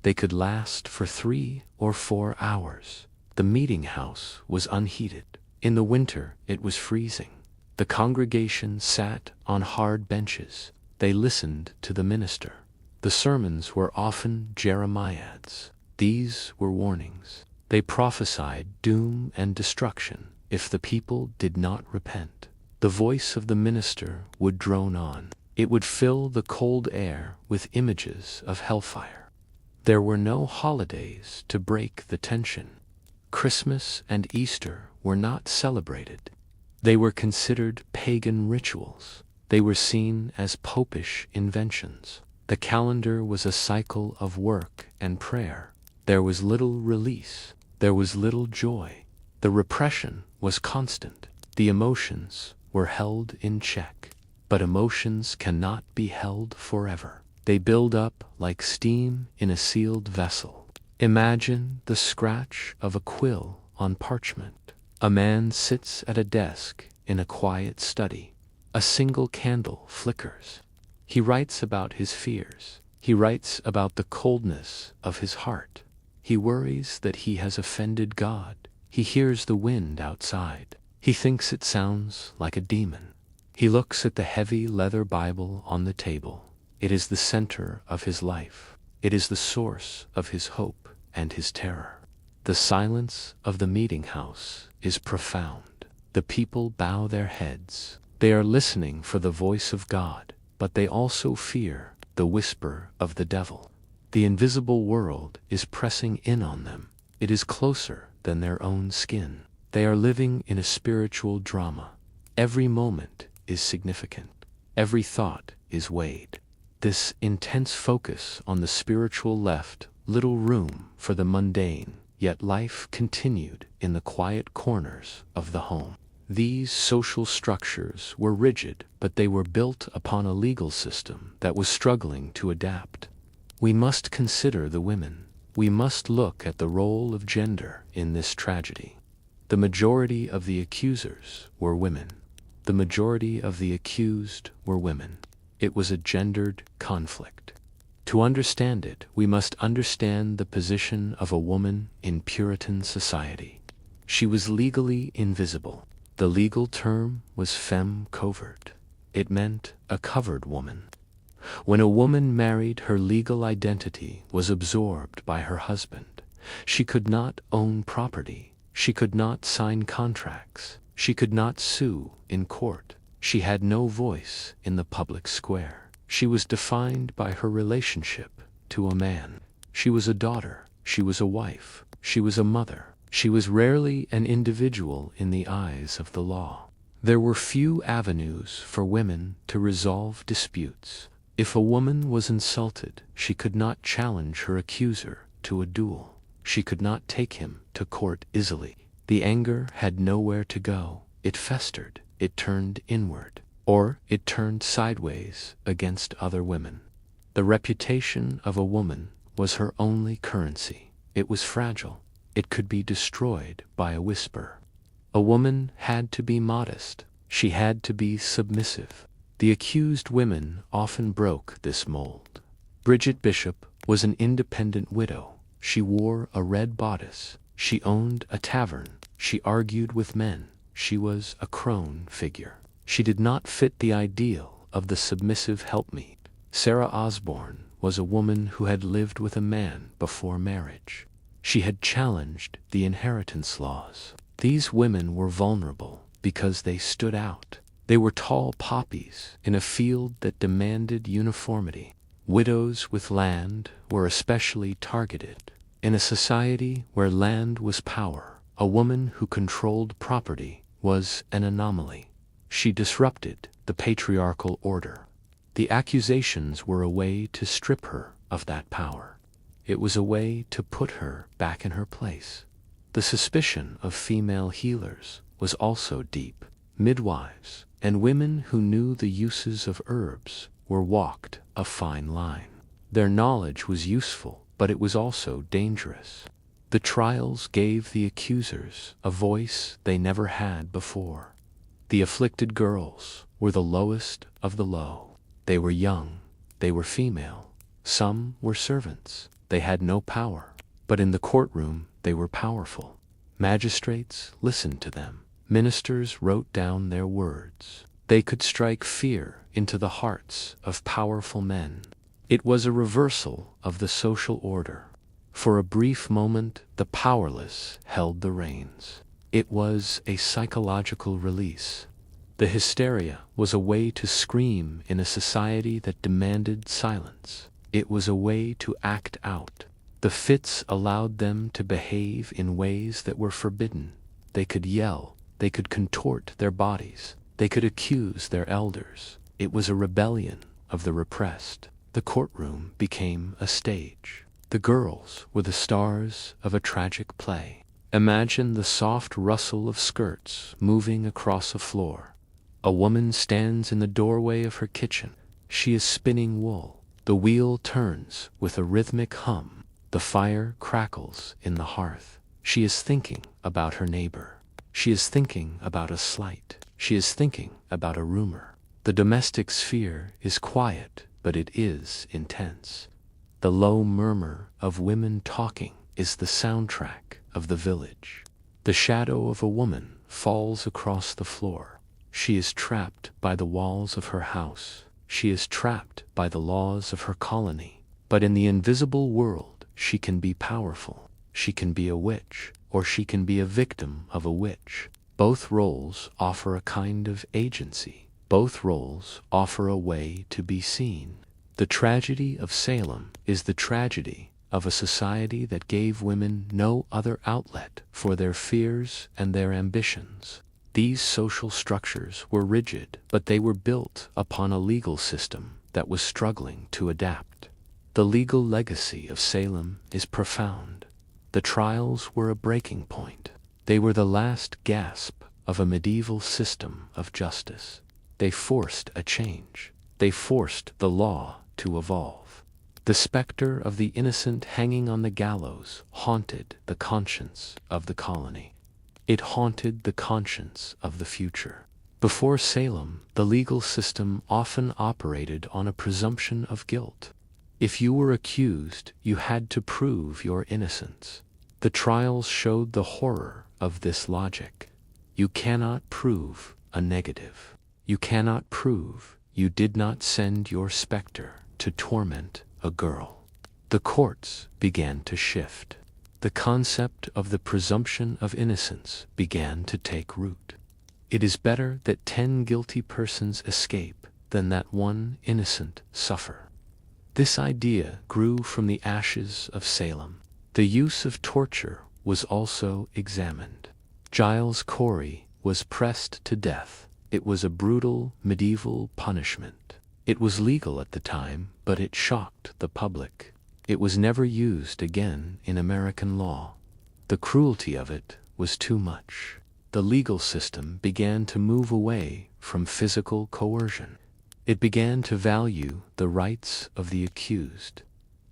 They could last for 3 or 4 hours. The meeting house was unheated. In the winter, it was freezing. The congregation sat on hard benches. They listened to the minister. The sermons were often Jeremiads. These were warnings. They prophesied doom and destruction if the people did not repent. The voice of the minister would drone on. It would fill the cold air with images of hellfire. There were no holidays to break the tension. Christmas and Easter were not celebrated. They were considered pagan rituals. They were seen as popish inventions. The calendar was a cycle of work and prayer. There was little release. There was little joy. The repression was constant. The emotions were held in check. But emotions cannot be held forever. They build up like steam in a sealed vessel. Imagine the scratch of a quill on parchment. A man sits at a desk in a quiet study. A single candle flickers. He writes about his fears. He writes about the coldness of his heart. He worries that he has offended God. He hears the wind outside. He thinks it sounds like a demon. He looks at the heavy leather Bible on the table. It is the center of his life. It is the source of his hope and his terror. The silence of the meeting house is profound. The people bow their heads. They are listening for the voice of God, but they also fear the whisper of the devil. The invisible world is pressing in on them. It is closer than their own skin. They are living in a spiritual drama. Every moment is significant. Every thought is weighed. This intense focus on the spiritual left little room for the mundane, yet life continued in the quiet corners of the home. These social structures were rigid, but they were built upon a legal system that was struggling to adapt. We must consider the women. we must look at the role of gender in this tragedy. The majority of the accusers were women. The majority of the accused were women. It was a gendered conflict. To understand it, we must understand the position of a woman in Puritan society. She was legally invisible. The legal term was femme covert. It meant a covered woman. When a woman married, her legal identity was absorbed by her husband. She could not own property. She could not sign contracts. She could not sue in court. She had no voice in the public square. She was defined by her relationship to a man. She was a daughter. She was a wife. She was a mother. She was rarely an individual in the eyes of the law. There were few avenues for women to resolve disputes. If a woman was insulted, she could not challenge her accuser to a duel. She could not take him to court easily. The anger had nowhere to go. It festered. It turned inward. Or it turned sideways against other women. The reputation of a woman was her only currency. It was fragile. It could be destroyed by a whisper. A woman had to be modest. She had to be submissive. The accused women often broke this mold. Bridget Bishop was an independent widow. She wore a red bodice. She owned a tavern. She argued with men. She was a crone figure. She did not fit the ideal of the submissive helpmeet. Sarah Osborne was a woman who had lived with a man before marriage. She had challenged the inheritance laws. These women were vulnerable because they stood out. They were tall poppies in a field that demanded uniformity. Widows with land were especially targeted. In a society where land was power, a woman who controlled property was an anomaly. She disrupted the patriarchal order. The accusations were a way to strip her of that power. It was a way to put her back in her place. The suspicion of female healers was also deep. Midwives and women who knew the uses of herbs were walked a fine line. Their knowledge was useful, but it was also dangerous. The trials gave the accusers a voice they never had before. The afflicted girls were the lowest of the low. They were young. They were female. Some were servants. They had no power. But in the courtroom, they were powerful. Magistrates listened to them. Ministers wrote down their words. They could strike fear into the hearts of powerful men. It was a reversal of the social order. For a brief moment, the powerless held the reins. It was a psychological release. The hysteria was a way to scream in a society that demanded silence. It was a way to act out. The fits allowed them to behave in ways that were forbidden. They could yell. They could contort their bodies. They could accuse their elders. It was a rebellion of the repressed. The courtroom became a stage. The girls were the stars of a tragic play. Imagine the soft rustle of skirts moving across a floor. A woman stands in the doorway of her kitchen. She is spinning wool. The wheel turns with a rhythmic hum. The fire crackles in the hearth. She is thinking about her neighbor. She is thinking about a slight. She is thinking about a rumor. The domestic sphere is quiet, but it is intense. The low murmur of women talking is the soundtrack of the village. The shadow of a woman falls across the floor. She is trapped by the walls of her house. She is trapped by the laws of her colony. But in the invisible world, she can be powerful. She can be a witch, or she can be a victim of a witch. Both roles offer a kind of agency. Both roles offer a way to be seen. The tragedy of Salem is the tragedy of a society that gave women no other outlet for their fears and their ambitions. These social structures were rigid, but they were built upon a legal system that was struggling to adapt. The legal legacy of Salem is profound. The trials were a breaking point. They were the last gasp of a medieval system of justice. They forced a change. They forced the law to evolve. The specter of the innocent hanging on the gallows haunted the conscience of the colony. It haunted the conscience of the future. Before Salem, the legal system often operated on a presumption of guilt. If you were accused, you had to prove your innocence. The trials showed the horror of this logic. You cannot prove a negative. You cannot prove you did not send your specter to torment a girl. The courts began to shift. The concept of the presumption of innocence began to take root. It is better that 10 guilty persons escape than that one innocent suffer. This idea grew from the ashes of Salem. The use of torture was also examined. Giles Corey was pressed to death. It was a brutal medieval punishment. It was legal at the time, but it shocked the public. It was never used again in American law. The cruelty of it was too much. The legal system began to move away from physical coercion. It began to value the rights of the accused.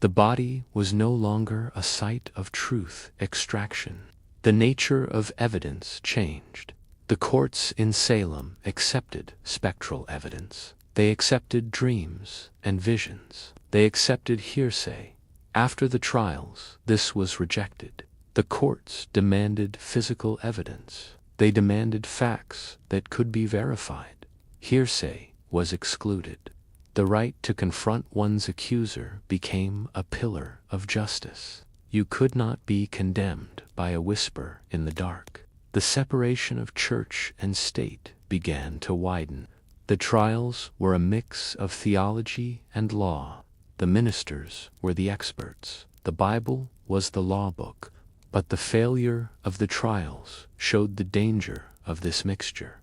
The body was no longer a site of truth extraction. The nature of evidence changed. The courts in Salem accepted spectral evidence. They accepted dreams and visions. They accepted hearsay. After the trials, this was rejected. The courts demanded physical evidence. They demanded facts that could be verified. Hearsay was excluded. The right to confront one's accuser became a pillar of justice. You could not be condemned by a whisper in the dark. The separation of church and state began to widen. The trials were a mix of theology and law. The ministers were the experts. The Bible was the law book. But the failure of the trials showed the danger of this mixture.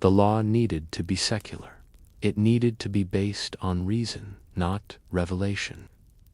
The law needed to be secular. It needed to be based on reason, not revelation.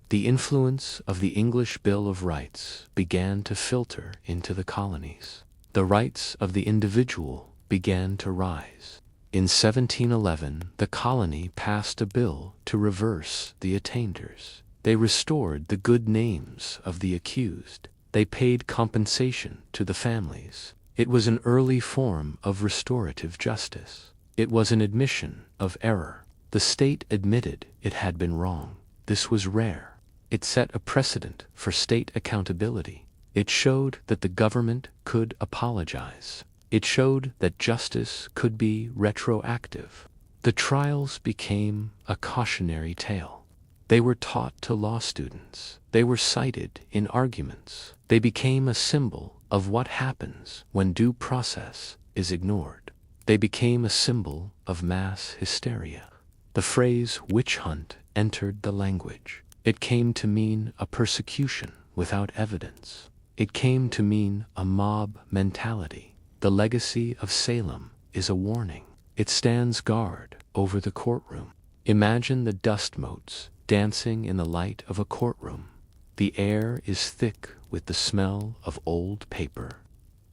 The influence of the English Bill of Rights began to filter into the colonies. The rights of the individual began to rise. In 1711, the colony passed a bill to reverse the attainders. They restored the good names of the accused. They paid compensation to the families. It was an early form of restorative justice. It was an admission of error. The state admitted it had been wrong. This was rare. It set a precedent for state accountability. It showed that the government could apologize. It showed that justice could be retroactive. The trials became a cautionary tale. They were taught to law students. They were cited in arguments. They became a symbol of what happens when due process is ignored. They became a symbol of mass hysteria. The phrase witch hunt entered the language. It came to mean a persecution without evidence. It came to mean a mob mentality. The legacy of Salem is a warning. It stands guard over the courtroom. Imagine the dust motes dancing in the light of a courtroom. The air is thick with the smell of old paper.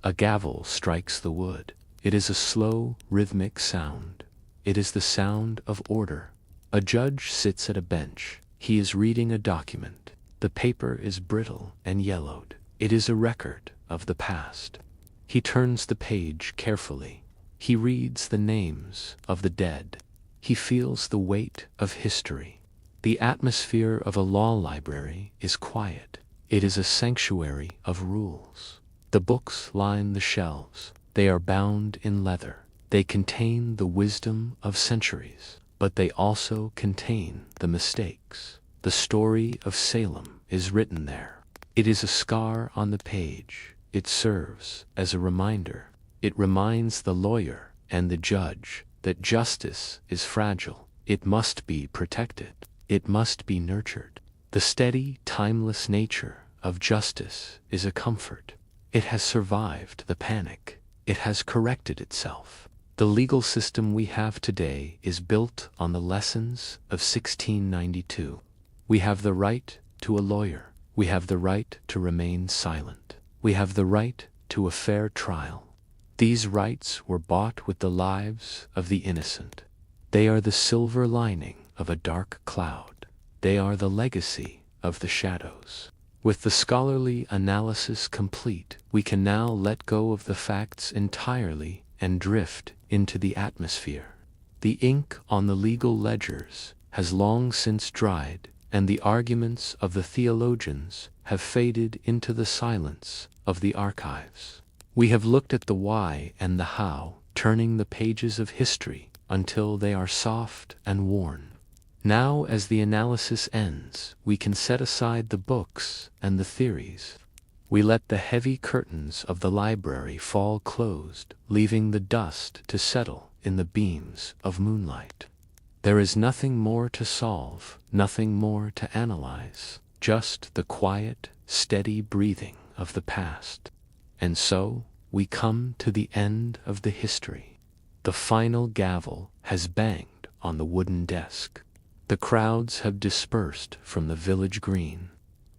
A gavel strikes the wood. It is a slow, rhythmic sound. It is the sound of order. A judge sits at a bench. He is reading a document. The paper is brittle and yellowed. It is a record of the past. He turns the page carefully. He reads the names of the dead. He feels the weight of history. The atmosphere of a law library is quiet. It is a sanctuary of rules. The books line the shelves. They are bound in leather. They contain the wisdom of centuries, but they also contain the mistakes. The story of Salem is written there. It is a scar on the page. It serves as a reminder. It reminds the lawyer and the judge that justice is fragile. It must be protected. It must be nurtured. The steady, timeless nature of justice is a comfort. It has survived the panic. It has corrected itself. The legal system we have today is built on the lessons of 1692. We have the right to a lawyer. We have the right to remain silent. We have the right to a fair trial. These rights were bought with the lives of the innocent. They are the silver lining of a dark cloud. They are the legacy of the shadows. With the scholarly analysis complete, we can now let go of the facts entirely and drift into the atmosphere. The ink on the legal ledgers has long since dried, and the arguments of the theologians have faded into the silence of the archives. We have looked at the why and the how, turning the pages of history until they are soft and worn. Now, as the analysis ends, we can set aside the books and the theories. We let the heavy curtains of the library fall closed, leaving the dust to settle in the beams of moonlight. There is nothing more to solve, nothing more to analyze, just the quiet, steady breathing of the past. And so, we come to the end of the history. The final gavel has banged on the wooden desk. The crowds have dispersed from the village green.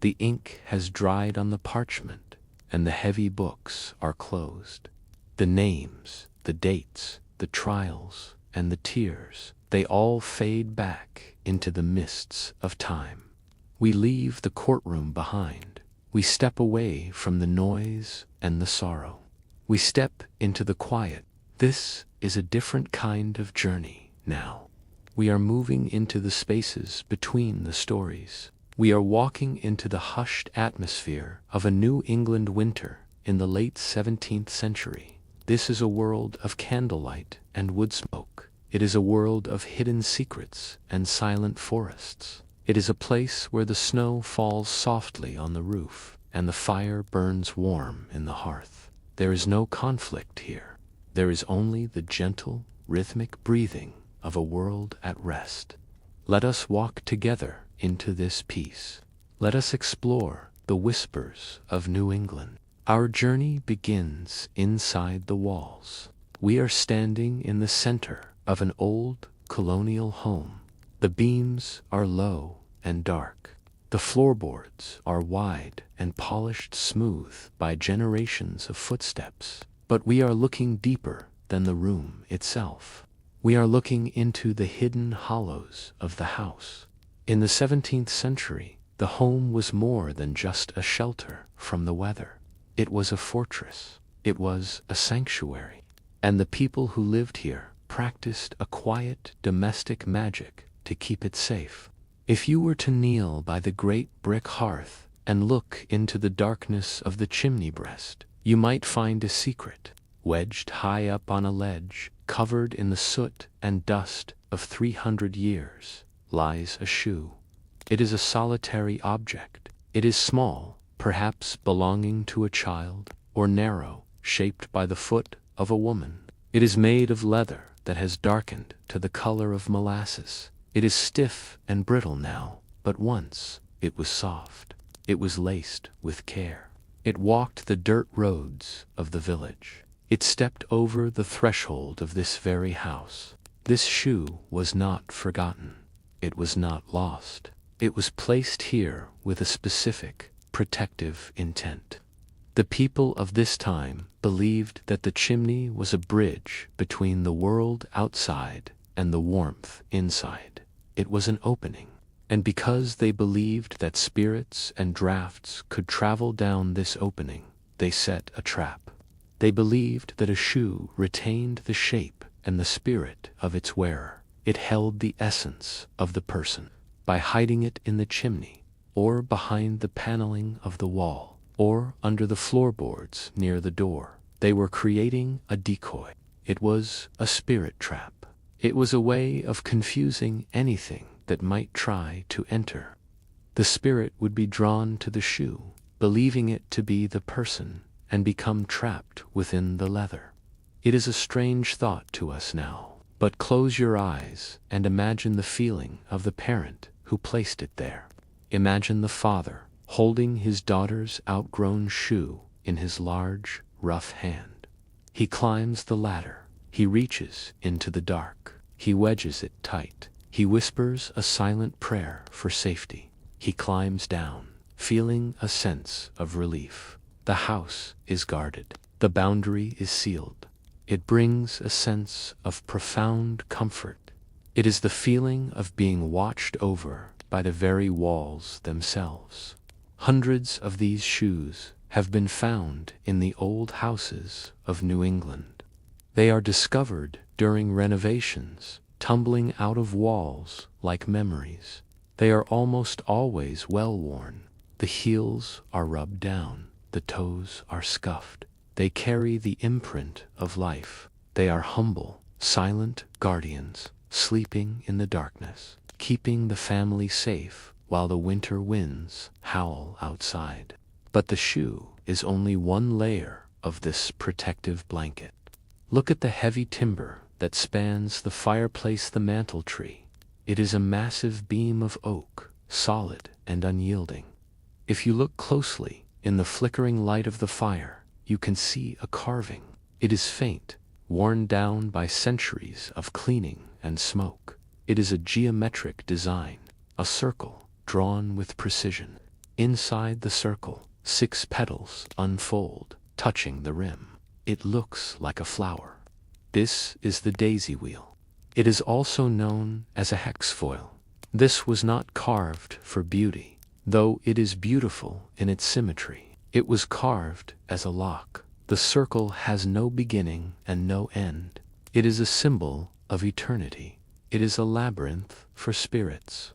The ink has dried on the parchment, and the heavy books are closed. The names, the dates, the trials, and the tears, they all fade back into the mists of time. We leave the courtroom behind. We step away from the noise and the sorrow. We step into the quiet. This is a different kind of journey now. We are moving into the spaces between the stories. We are walking into the hushed atmosphere of a New England winter in the late 17th century. This is a world of candlelight and wood smoke. It is a world of hidden secrets and silent forests. It is a place where the snow falls softly on the roof and the fire burns warm in the hearth. There is no conflict here. There is only the gentle, rhythmic breathing of a world at rest. Let us walk together into this peace. Let us explore the whispers of New England. Our journey begins inside the walls. We are standing in the center of an old colonial home. The beams are low and dark. The floorboards are wide and polished smooth by generations of footsteps. But we are looking deeper than the room itself. We are looking into the hidden hollows of the house. In the 17th century, the home was more than just a shelter from the weather. It was a fortress. It was a sanctuary. And the people who lived here practiced a quiet domestic magic to keep it safe. If you were to kneel by the great brick hearth and look into the darkness of the chimney breast, you might find a secret. Wedged high up on a ledge, covered in the soot and dust of 300 years, lies a shoe. It is a solitary object. It is small, perhaps belonging to a child, or narrow, shaped by the foot of a woman. It is made of leather that has darkened to the color of molasses. It is stiff and brittle now, but once it was soft. It was laced with care. It walked the dirt roads of the village. It stepped over the threshold of this very house. This shoe was not forgotten. It was not lost. It was placed here with a specific, protective intent. The people of this time believed that the chimney was a bridge between the world outside and the warmth inside. It was an opening. And because they believed that spirits and drafts could travel down this opening, they set a trap. They believed that a shoe retained the shape and the spirit of its wearer. It held the essence of the person. By hiding it in the chimney, or behind the paneling of the wall, or under the floorboards near the door, they were creating a decoy. It was a spirit trap. It was a way of confusing anything that might try to enter. The spirit would be drawn to the shoe, believing it to be the person, and become trapped within the leather. It is a strange thought to us now, but close your eyes and imagine the feeling of the parent who placed it there. Imagine the father holding his daughter's outgrown shoe in his large, rough hand. He climbs the ladder. He reaches into the dark. He wedges it tight. He whispers a silent prayer for safety. He climbs down, feeling a sense of relief. The house is guarded. The boundary is sealed. It brings a sense of profound comfort. It is the feeling of being watched over by the very walls themselves. Hundreds of these shoes have been found in the old houses of New England. They are discovered during renovations, tumbling out of walls like memories. They are almost always well-worn. The heels are rubbed down, the toes are scuffed. They carry the imprint of life. They are humble, silent guardians, sleeping in the darkness, keeping the family safe while the winter winds howl outside. But the shoe is only one layer of this protective blanket. Look at the heavy timber that spans the fireplace, the mantel tree. It is a massive beam of oak, solid and unyielding. If you look closely in the flickering light of the fire, you can see a carving. It is faint, worn down by centuries of cleaning and smoke. It is a geometric design, a circle drawn with precision. Inside the circle, 6 petals unfold, touching the rim. It looks like a flower. This is the daisy wheel. It is also known as a hexfoil. This was not carved for beauty, though it is beautiful in its symmetry. It was carved as a lock. The circle has no beginning and no end. It is a symbol of eternity. It is a labyrinth for spirits.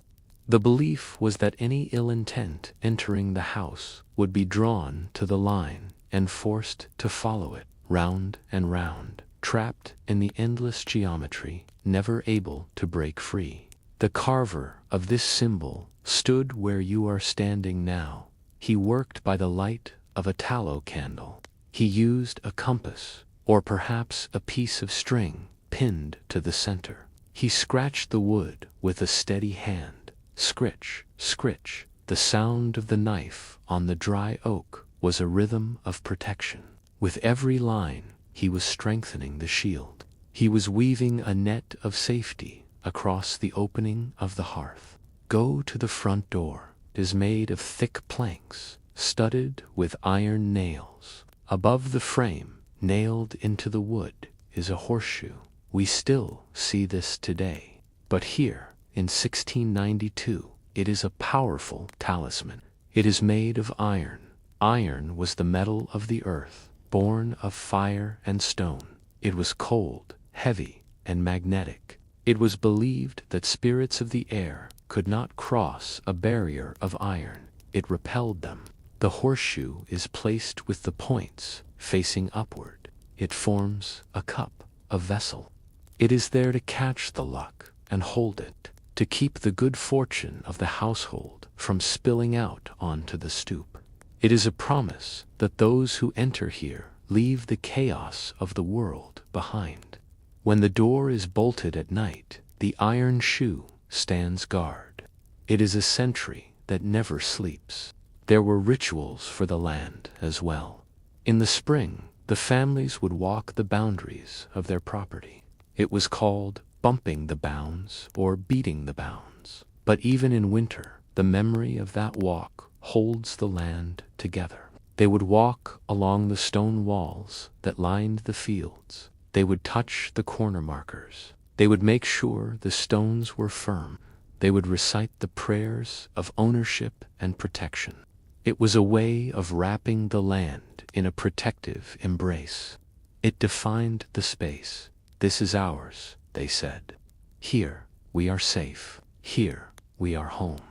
The belief was that any ill intent entering the house would be drawn to the line and forced to follow it, round and round, trapped in the endless geometry, never able to break free. The carver of this symbol stood where you are standing now. He worked by the light of a tallow candle. He used a compass, or perhaps a piece of string pinned to the center. He scratched the wood with a steady hand. Scritch, scritch. The sound of the knife on the dry oak was a rhythm of protection. With every line, he was strengthening the shield. He was weaving a net of safety across the opening of the hearth. Go to the front door. It is made of thick planks, studded with iron nails. Above the frame, nailed into the wood, is a horseshoe. We still see this today. But here, in 1692, it is a powerful talisman. It is made of iron. Iron was the metal of the earth, born of fire and stone. It was cold, heavy, and magnetic. It was believed that spirits of the air could not cross a barrier of iron. It repelled them. The horseshoe is placed with the points facing upward. It forms a cup, a vessel. It is there to catch the luck and hold it, to keep the good fortune of the household from spilling out onto the stoop. It is a promise that those who enter here leave the chaos of the world behind. When the door is bolted at night, the iron shoe stands guard. It is a sentry that never sleeps. There were rituals for the land as well. In the spring, the families would walk the boundaries of their property. It was called bumping the bounds or beating the bounds. But even in winter, the memory of that walk holds the land together. They would walk along the stone walls that lined the fields. They would touch the corner markers. They would make sure the stones were firm. They would recite the prayers of ownership and protection. It was a way of wrapping the land in a protective embrace. It defined the space. This is ours, they said. Here, we are safe. Here, we are home.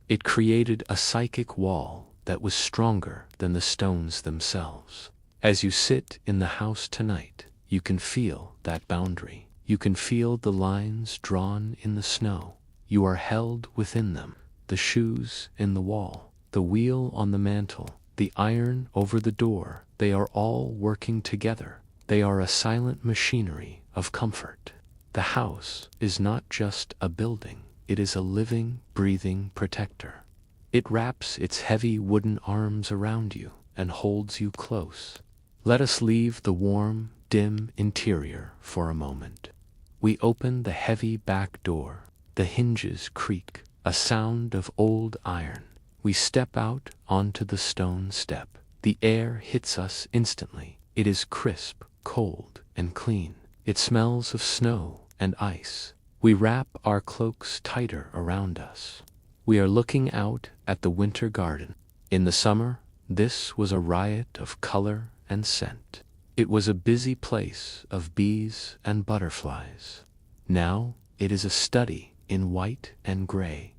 It created a psychic wall that was stronger than the stones themselves. As you sit in the house tonight, you can feel that boundary. You can feel the lines drawn in the snow. You are held within them. The shoes in the wall, the wheel on the mantel, the iron over the door, they are all working together. They are a silent machinery of comfort. The house is not just a building. It is a living, breathing protector. It wraps its heavy wooden arms around you and holds you close. Let us leave the warm, dim interior for a moment. We open the heavy back door. The hinges creak, a sound of old iron. We step out onto the stone step. The air hits us instantly. It is crisp, cold, and clean. It smells of snow and ice. We wrap our cloaks tighter around us. We are looking out at the winter garden. In the summer, this was a riot of color and scent. It was a busy place of bees and butterflies. Now it is a study in white and gray.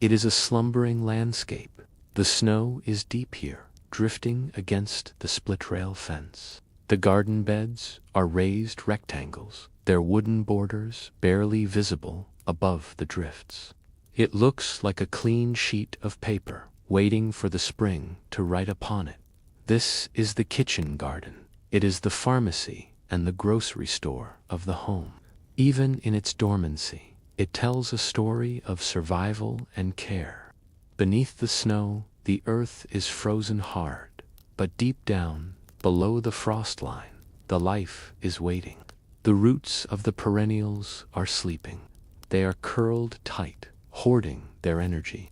It is a slumbering landscape. The snow is deep here, drifting against the split-rail fence. The garden beds are raised rectangles, their wooden borders barely visible above the drifts. It looks like a clean sheet of paper, waiting for the spring to write upon it. This is the kitchen garden. It is the pharmacy and the grocery store of the home. Even in its dormancy, it tells a story of survival and care. Beneath the snow, the earth is frozen hard, but deep down, below the frost line, the life is waiting. The roots of the perennials are sleeping. They are curled tight, hoarding their energy.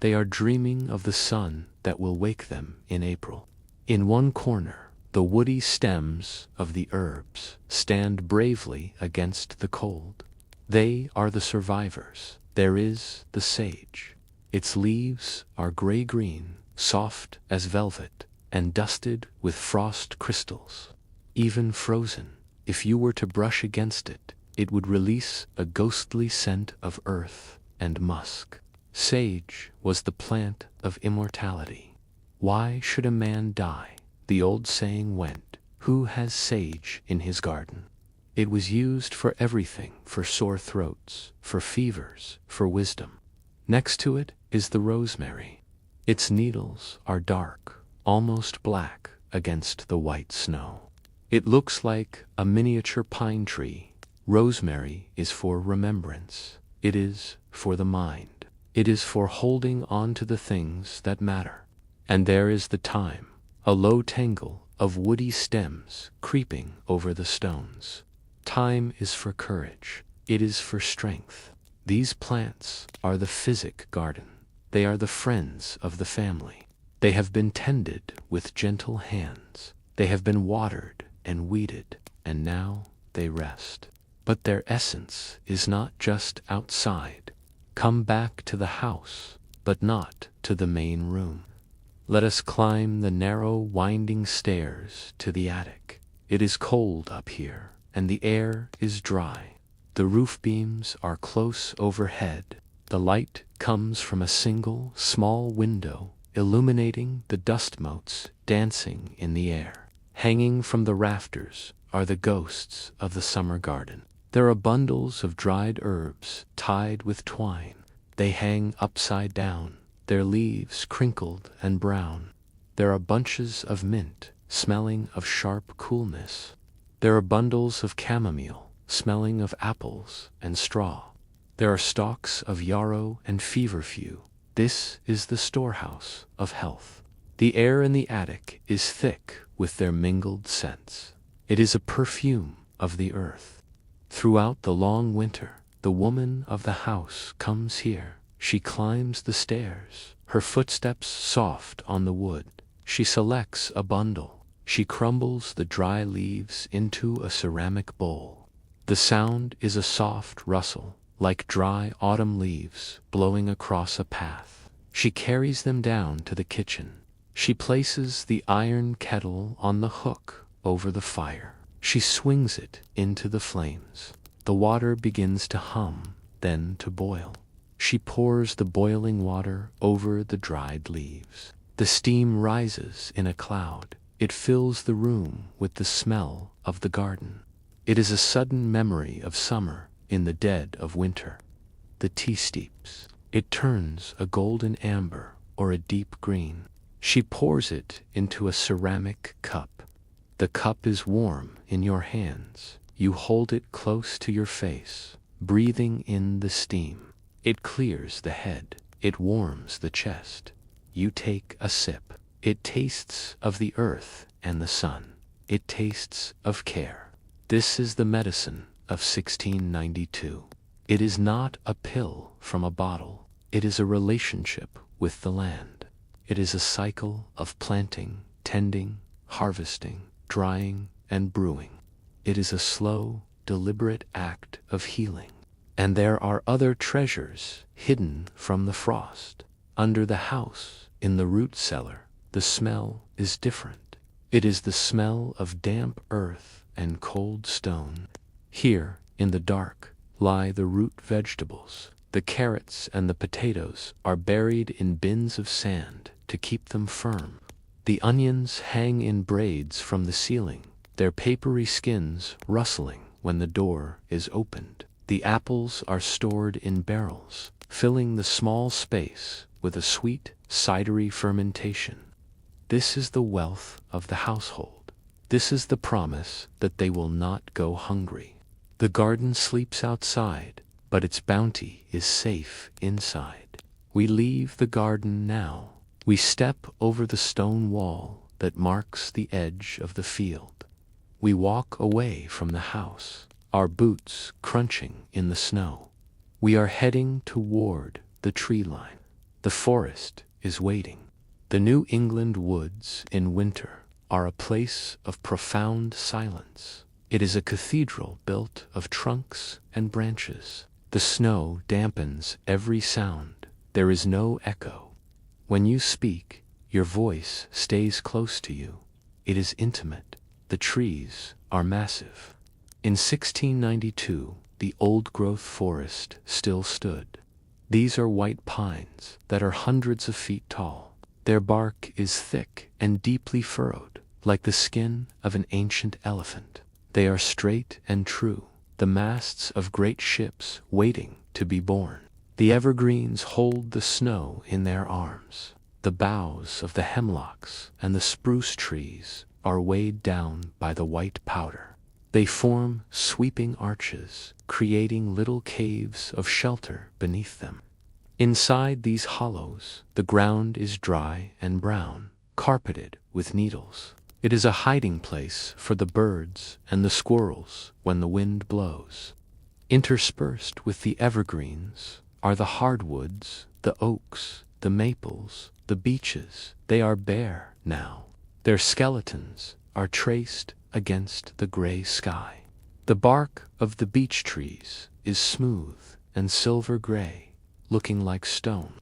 They are dreaming of the sun that will wake them in April. In one corner, the woody stems of the herbs stand bravely against the cold. They are the survivors. There is the sage. Its leaves are gray-green, soft as velvet, and dusted with frost crystals. Even frozen, if you were to brush against it, it would release a ghostly scent of earth and musk. Sage was the plant of immortality. Why should a man die? The old saying went, who has sage in his garden? It was used for everything, for sore throats, for fevers, for wisdom. Next to it is the rosemary. Its needles are dark, almost black against the white snow. It looks like a miniature pine tree. Rosemary is for remembrance. It is for the mind. It is for holding on to the things that matter. And there is the thyme, a low tangle of woody stems creeping over the stones. Thyme is for courage. It is for strength. These plants are the physic garden. They are the friends of the family. They have been tended with gentle hands. They have been watered and weeded, and now they rest. But their essence is not just outside. Come back to the house, but not to the main room. Let us climb the narrow, winding stairs to the attic. It is cold up here, and the air is dry. The roof beams are close overhead. The light comes from a single, small window, illuminating the dust motes dancing in the air. Hanging from the rafters are the ghosts of the summer garden. There are bundles of dried herbs tied with twine. They hang upside down, their leaves crinkled and brown. There are bunches of mint, smelling of sharp coolness. There are bundles of chamomile, smelling of apples and straw. There are stalks of yarrow and feverfew. This is the storehouse of health. The air in the attic is thick with their mingled scents. It is a perfume of the earth. Throughout the long winter, the woman of the house comes here. She climbs the stairs, her footsteps soft on the wood. She selects a bundle. She crumbles the dry leaves into a ceramic bowl. The sound is a soft rustle, like dry autumn leaves blowing across a path. She carries them down to the kitchen. She places the iron kettle on the hook over the fire. She swings it into the flames. The water begins to hum, then to boil. She pours the boiling water over the dried leaves. The steam rises in a cloud. It fills the room with the smell of the garden. It is a sudden memory of summer in the dead of winter. The tea steeps. It turns a golden amber or a deep green. She pours it into a ceramic cup. The cup is warm in your hands. You hold it close to your face, breathing in the steam. It clears the head. It warms the chest. You take a sip. It tastes of the earth and the sun. It tastes of care. This is the medicine of 1692. It is not a pill from a bottle. It is a relationship with the land. It is a cycle of planting, tending, harvesting, drying, and brewing. It is a slow, deliberate act of healing. And there are other treasures hidden from the frost. Under the house, in the root cellar, the smell is different. It is the smell of damp earth and cold stone. Here, in the dark, lie the root vegetables. The carrots and the potatoes are buried in bins of sand to keep them firm. The onions hang in braids from the ceiling, their papery skins rustling when the door is opened. The apples are stored in barrels, filling the small space with a sweet, cidery fermentation. This is the wealth of the household. This is the promise that they will not go hungry. The garden sleeps outside, but its bounty is safe inside. We leave the garden now. We step over the stone wall that marks the edge of the field. We walk away from the house, our boots crunching in the snow. We are heading toward the tree line. The forest is waiting. The New England woods in winter are a place of profound silence. It is a cathedral built of trunks and branches. The snow dampens every sound. There is no echo. When you speak, your voice stays close to you. It is intimate. The trees are massive. In 1692, the old-growth forest still stood. These are white pines that are hundreds of feet tall. Their bark is thick and deeply furrowed, like the skin of an ancient elephant. They are straight and true, the masts of great ships waiting to be born. The evergreens hold the snow in their arms. The boughs of the hemlocks and the spruce trees are weighed down by the white powder. They form sweeping arches, creating little caves of shelter beneath them. Inside these hollows, the ground is dry and brown, carpeted with needles. It is a hiding place for the birds and the squirrels when the wind blows. Interspersed with the evergreens are the hardwoods, the oaks, the maples, the beeches. They are bare now. Their skeletons are traced against the gray sky. The bark of the beech trees is smooth and silver gray, looking like stone.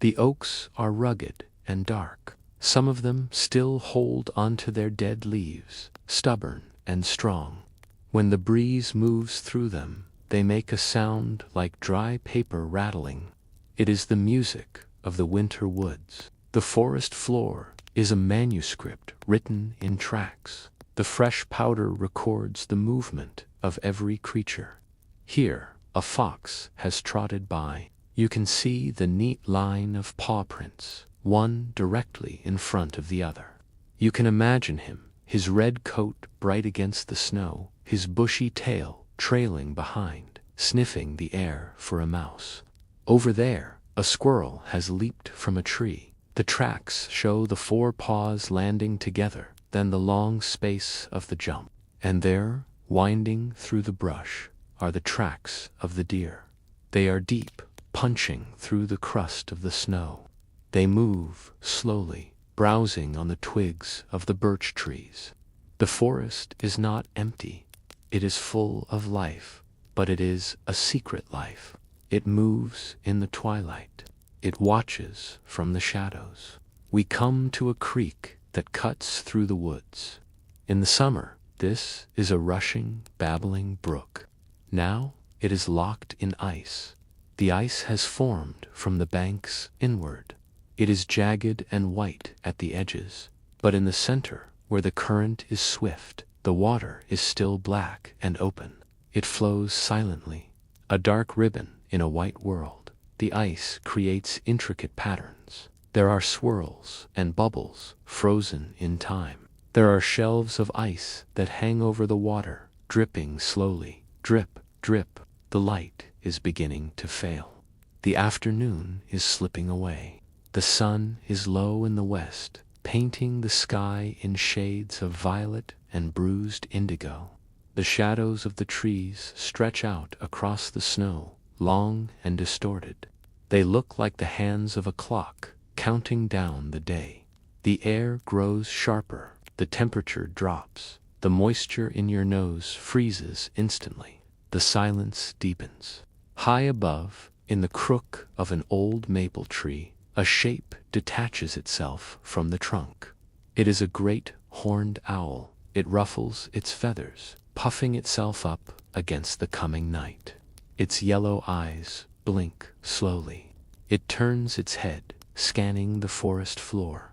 The oaks are rugged and dark. Some of them still hold onto their dead leaves, stubborn and strong. When the breeze moves through them, they make a sound like dry paper rattling. It is the music of the winter woods. The forest floor is a manuscript written in tracks. The fresh powder records the movement of every creature. Here, a fox has trotted by. You can see the neat line of paw prints, one directly in front of the other. You can imagine him, his red coat bright against the snow, his bushy tail trailing behind, sniffing the air for a mouse. Over there, a squirrel has leaped from a tree. The tracks show the four paws landing together, then the long space of the jump. And there, winding through the brush, are the tracks of the deer. They are deep, punching through the crust of the snow. They move slowly, browsing on the twigs of the birch trees. The forest is not empty. It is full of life, but it is a secret life. It moves in the twilight. It watches from the shadows. We come to a creek that cuts through the woods. In the summer, this is a rushing, babbling brook. Now it is locked in ice. The ice has formed from the banks inward. It is jagged and white at the edges, but in the center, where the current is swift, the water is still black and open. It flows silently, a dark ribbon in a white world. The ice creates intricate patterns. There are swirls and bubbles frozen in time. There are shelves of ice that hang over the water, dripping slowly. Drip, drip. The light is beginning to fail. The afternoon is slipping away. The sun is low in the west, painting the sky in shades of violet and bruised indigo. The shadows of the trees stretch out across the snow, long and distorted. They look like the hands of a clock, counting down the day. The air grows sharper, the temperature drops, the moisture in your nose freezes instantly. The silence deepens. High above, in the crook of an old maple tree, a shape detaches itself from the trunk. It is a great horned owl. It ruffles its feathers, puffing itself up against the coming night. Its yellow eyes blink slowly. It turns its head, scanning the forest floor.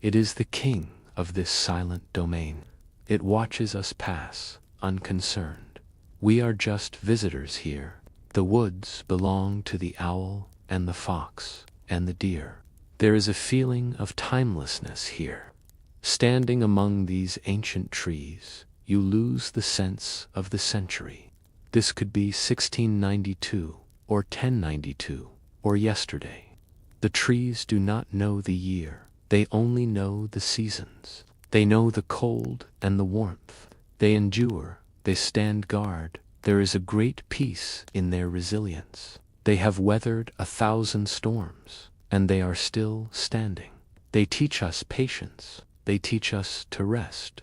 It is the king of this silent domain. It watches us pass, unconcerned. We are just visitors here. The woods belong to the owl and the fox and the deer. There is a feeling of timelessness here. Standing among these ancient trees, you lose the sense of the century. This could be 1692 or 1092 or yesterday. The trees do not know the year. They only know the seasons. They know the cold and the warmth. They endure. They stand guard. There is a great peace in their resilience. They have weathered 1,000 storms, and they are still standing. They teach us patience. They teach us to rest.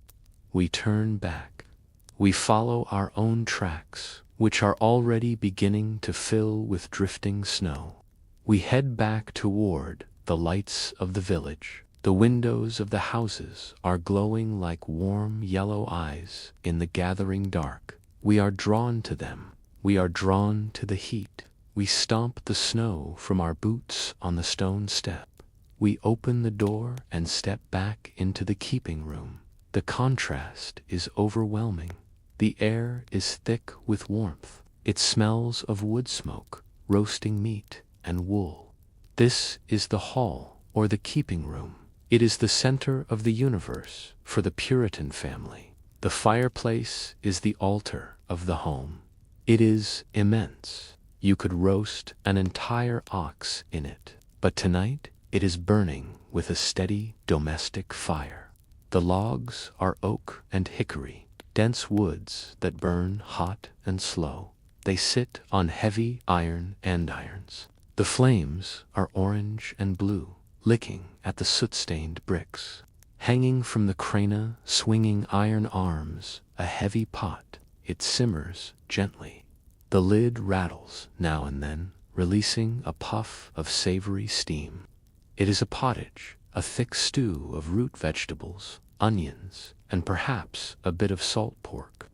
We turn back. We follow our own tracks, which are already beginning to fill with drifting snow. We head back toward the lights of the village. The windows of the houses are glowing like warm yellow eyes in the gathering dark. We are drawn to them. We are drawn to the heat. We stomp the snow from our boots on the stone step. We open the door and step back into the keeping room. The contrast is overwhelming. The air is thick with warmth. It smells of wood smoke, roasting meat, and wool. This is the hall, or the keeping room. It is the center of the universe for the Puritan family. The fireplace is the altar of the home. It is immense. You could roast an entire ox in it, but tonight it is burning with a steady domestic fire. The logs are oak and hickory, dense woods that burn hot and slow. They sit on heavy iron andirons. The flames are orange and blue, licking at the soot-stained bricks. Hanging from the crana, swinging iron arms, a heavy pot. It simmers gently. The lid rattles now and then, releasing a puff of savory steam. It is a pottage, a thick stew of root vegetables, onions, and perhaps a bit of salt pork.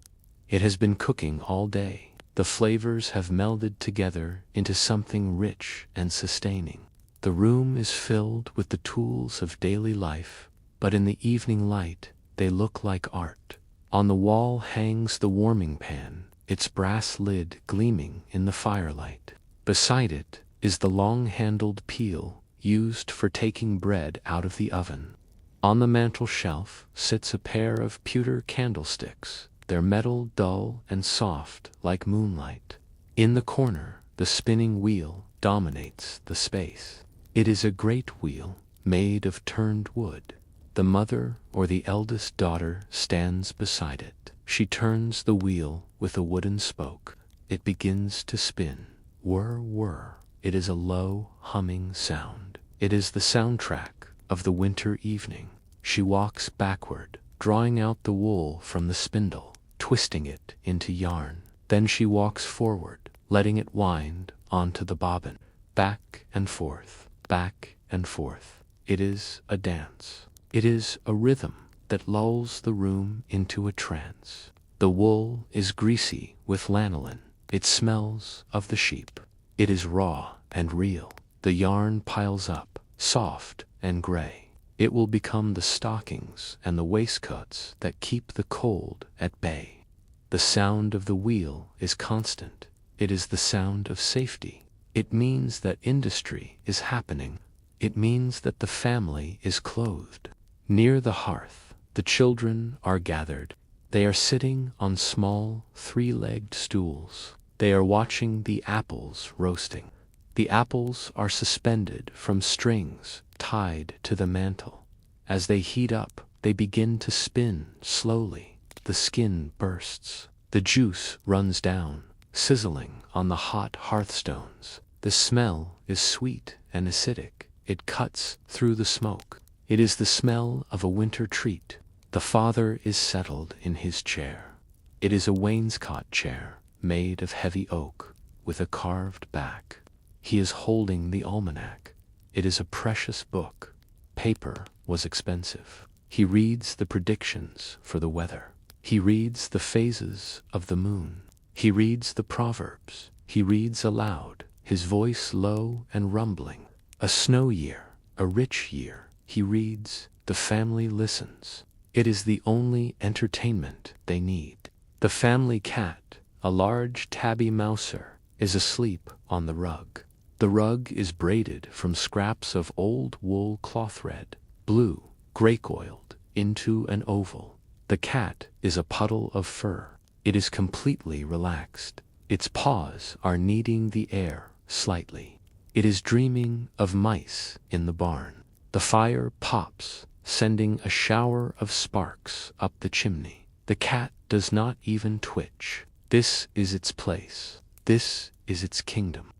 It has been cooking all day. The flavors have melded together into something rich and sustaining. The room is filled with the tools of daily life, but in the evening light they look like art. On the wall hangs the warming pan, its brass lid gleaming in the firelight. Beside it is the long-handled peel used for taking bread out of the oven. On the mantel shelf sits a pair of pewter candlesticks, their metal dull and soft like moonlight. In the corner, the spinning wheel dominates the space. It is a great wheel, made of turned wood. The mother or the eldest daughter stands beside it. She turns the wheel with a wooden spoke. It begins to spin. Whir, whir. It is a low, humming sound. It is the soundtrack of the winter evening. She walks backward, drawing out the wool from the spindle, twisting it into yarn. Then she walks forward, letting it wind onto the bobbin. Back and forth, back and forth. It is a dance. It is a rhythm that lulls the room into a trance. The wool is greasy with lanolin. It smells of the sheep. It is raw and real. The yarn piles up, soft and gray. It will become the stockings and the waistcoats that keep the cold at bay. The sound of the wheel is constant. It is the sound of safety. It means that industry is happening. It means that the family is clothed. Near the hearth, the children are gathered. They are sitting on small, three-legged stools. They are watching the apples roasting. The apples are suspended from strings tied to the mantel. As they heat up, they begin to spin slowly. The skin bursts. The juice runs down, sizzling on the hot hearthstones. The smell is sweet and acidic. It cuts through the smoke. It is the smell of a winter treat. The father is settled in his chair. It is a wainscot chair made of heavy oak. with a carved back. He is holding the almanac. It is a precious book. Paper was expensive. He reads the predictions for the weather. He reads the phases of the moon. He reads the proverbs. He reads aloud, his voice low and rumbling. A snow year, a rich year. He reads, the family listens. It is the only entertainment they need. The family cat, a large tabby mouser, is asleep on the rug. The rug is braided from scraps of old wool cloth thread, blue, grey-oiled, into an oval. The cat is a puddle of fur. It is completely relaxed. Its paws are kneading the air slightly. It is dreaming of mice in the barn. The fire pops, sending a shower of sparks up the chimney. The cat does not even twitch. This is its place. This is its kingdom.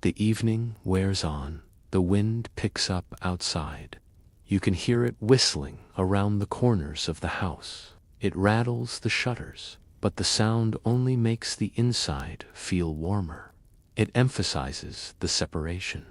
The evening wears on. The wind picks up outside. You can hear it whistling around the corners of the house. It rattles the shutters, but the sound only makes the inside feel warmer. It emphasizes the separation.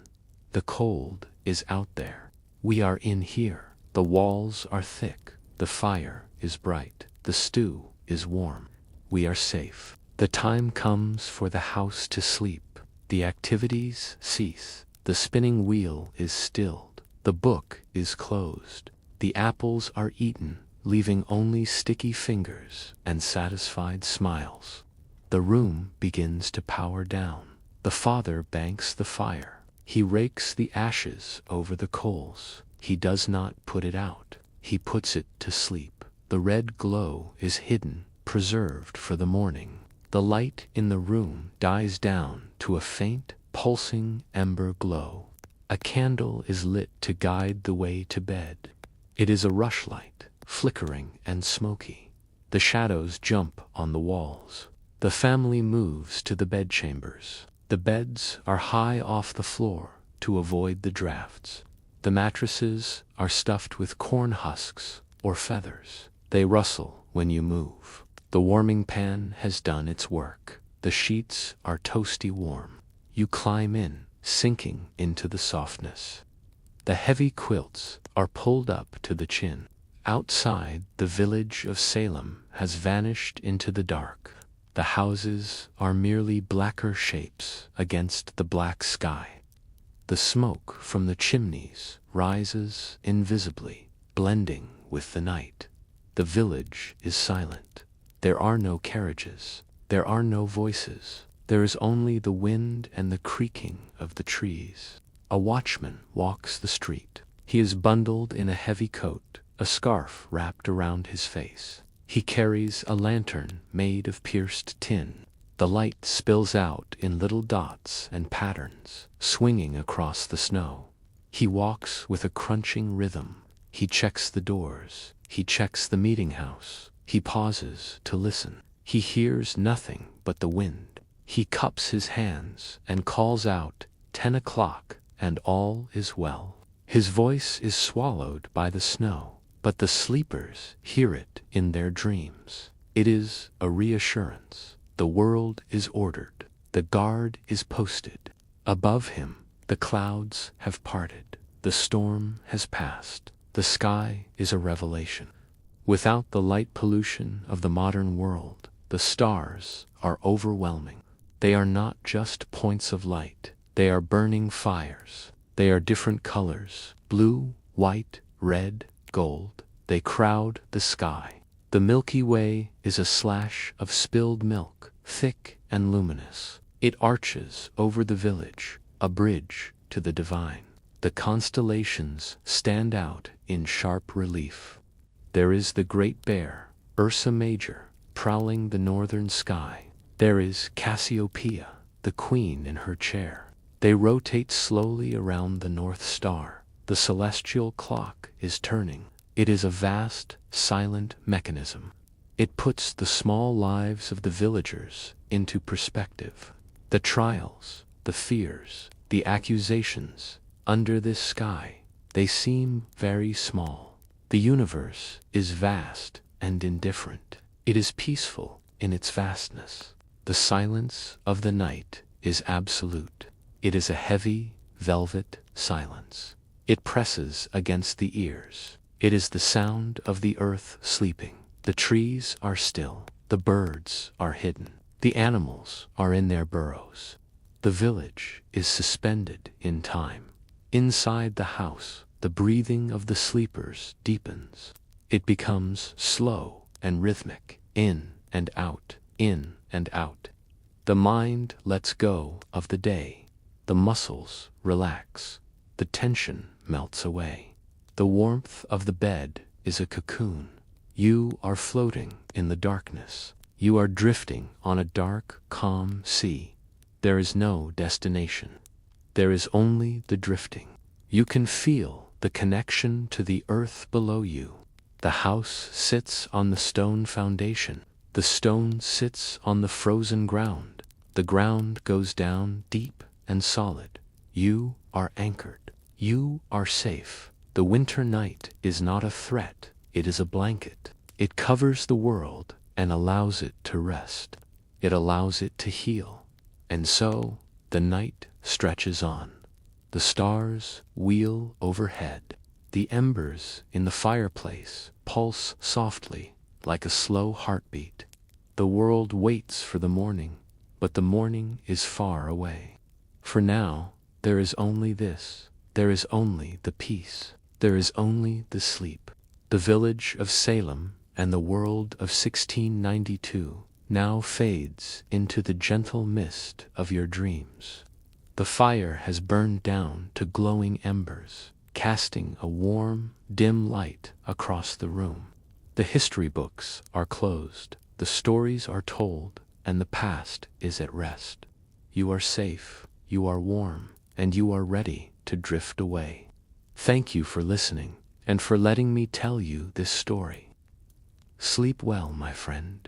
The cold is out there. We are in here. The walls are thick. The fire is bright. The stew is warm. We are safe. The time comes for the house to sleep. The activities cease. The spinning wheel is stilled. The book is closed. The apples are eaten, leaving only sticky fingers and satisfied smiles. The room begins to power down. The father banks the fire. He rakes the ashes over the coals. He does not put it out. He puts it to sleep. The red glow is hidden, preserved for the morning. The light in the room dies down to a faint, pulsing ember glow. A candle is lit to guide the way to bed. It is a rushlight, flickering and smoky. The shadows jump on the walls. The family moves to the bedchambers. The beds are high off the floor to avoid the drafts. The mattresses are stuffed with corn husks or feathers. They rustle when you move. The warming pan has done its work. The sheets are toasty warm. You climb in, sinking into the softness. The heavy quilts are pulled up to the chin. Outside, the village of Salem has vanished into the dark. The houses are merely blacker shapes against the black sky. The smoke from the chimneys rises invisibly, blending with the night. The village is silent. There are no carriages. There are no voices. There is only the wind and the creaking of the trees. A watchman walks the street. He is bundled in a heavy coat, a scarf wrapped around his face. He carries a lantern made of pierced tin. The light spills out in little dots and patterns, swinging across the snow. He walks with a crunching rhythm. He checks the doors. He checks the meeting house. He pauses to listen. He hears nothing but the wind. He cups his hands and calls out, 10 o'clock, and all is well. His voice is swallowed by the snow, but the sleepers hear it in their dreams. It is a reassurance. The world is ordered. The guard is posted. Above him, the clouds have parted. The storm has passed. The sky is a revelation. Without the light pollution of the modern world, the stars are overwhelming. They are not just points of light. They are burning fires. They are different colors, blue, white, red, gold. They crowd the sky. The Milky Way is a slash of spilled milk, thick and luminous. It arches over the village, a bridge to the divine. The constellations stand out in sharp relief. There is the Great Bear, Ursa Major, prowling the northern sky. There is Cassiopeia, the queen in her chair. They rotate slowly around the North Star. The celestial clock is turning. It is a vast, silent mechanism. It puts the small lives of the villagers into perspective. The trials, the fears, the accusations, under this sky, they seem very small. The universe is vast and indifferent. It is peaceful in its vastness. The silence of the night is absolute. It is a heavy, velvet silence. It presses against the ears. It is the sound of the earth sleeping. The trees are still. The birds are hidden. The animals are in their burrows. The village is suspended in time. Inside the house, the breathing of the sleepers deepens. It becomes slow and rhythmic, in and out, in and out. The mind lets go of the day. The muscles relax. The tension melts away. The warmth of the bed is a cocoon. You are floating in the darkness. You are drifting on a dark, calm sea. There is no destination. There is only the drifting. You can feel the connection to the earth below you. The house sits on the stone foundation. The stone sits on the frozen ground. The ground goes down deep and solid. You are anchored. You are safe. The winter night is not a threat. It is a blanket. It covers the world and allows it to rest. It allows it to heal. And so the night stretches on. The stars wheel overhead. The embers in the fireplace pulse softly like a slow heartbeat. The world waits for the morning, but the morning is far away. For now, there is only this. There is only the peace. There is only the sleep. The village of Salem and the world of 1692 now fades into the gentle mist of your dreams. The fire has burned down to glowing embers, casting a warm, dim light across the room. The history books are closed, the stories are told, and the past is at rest. You are safe, you are warm, and you are ready to drift away. Thank you for listening, and for letting me tell you this story. Sleep well, my friend.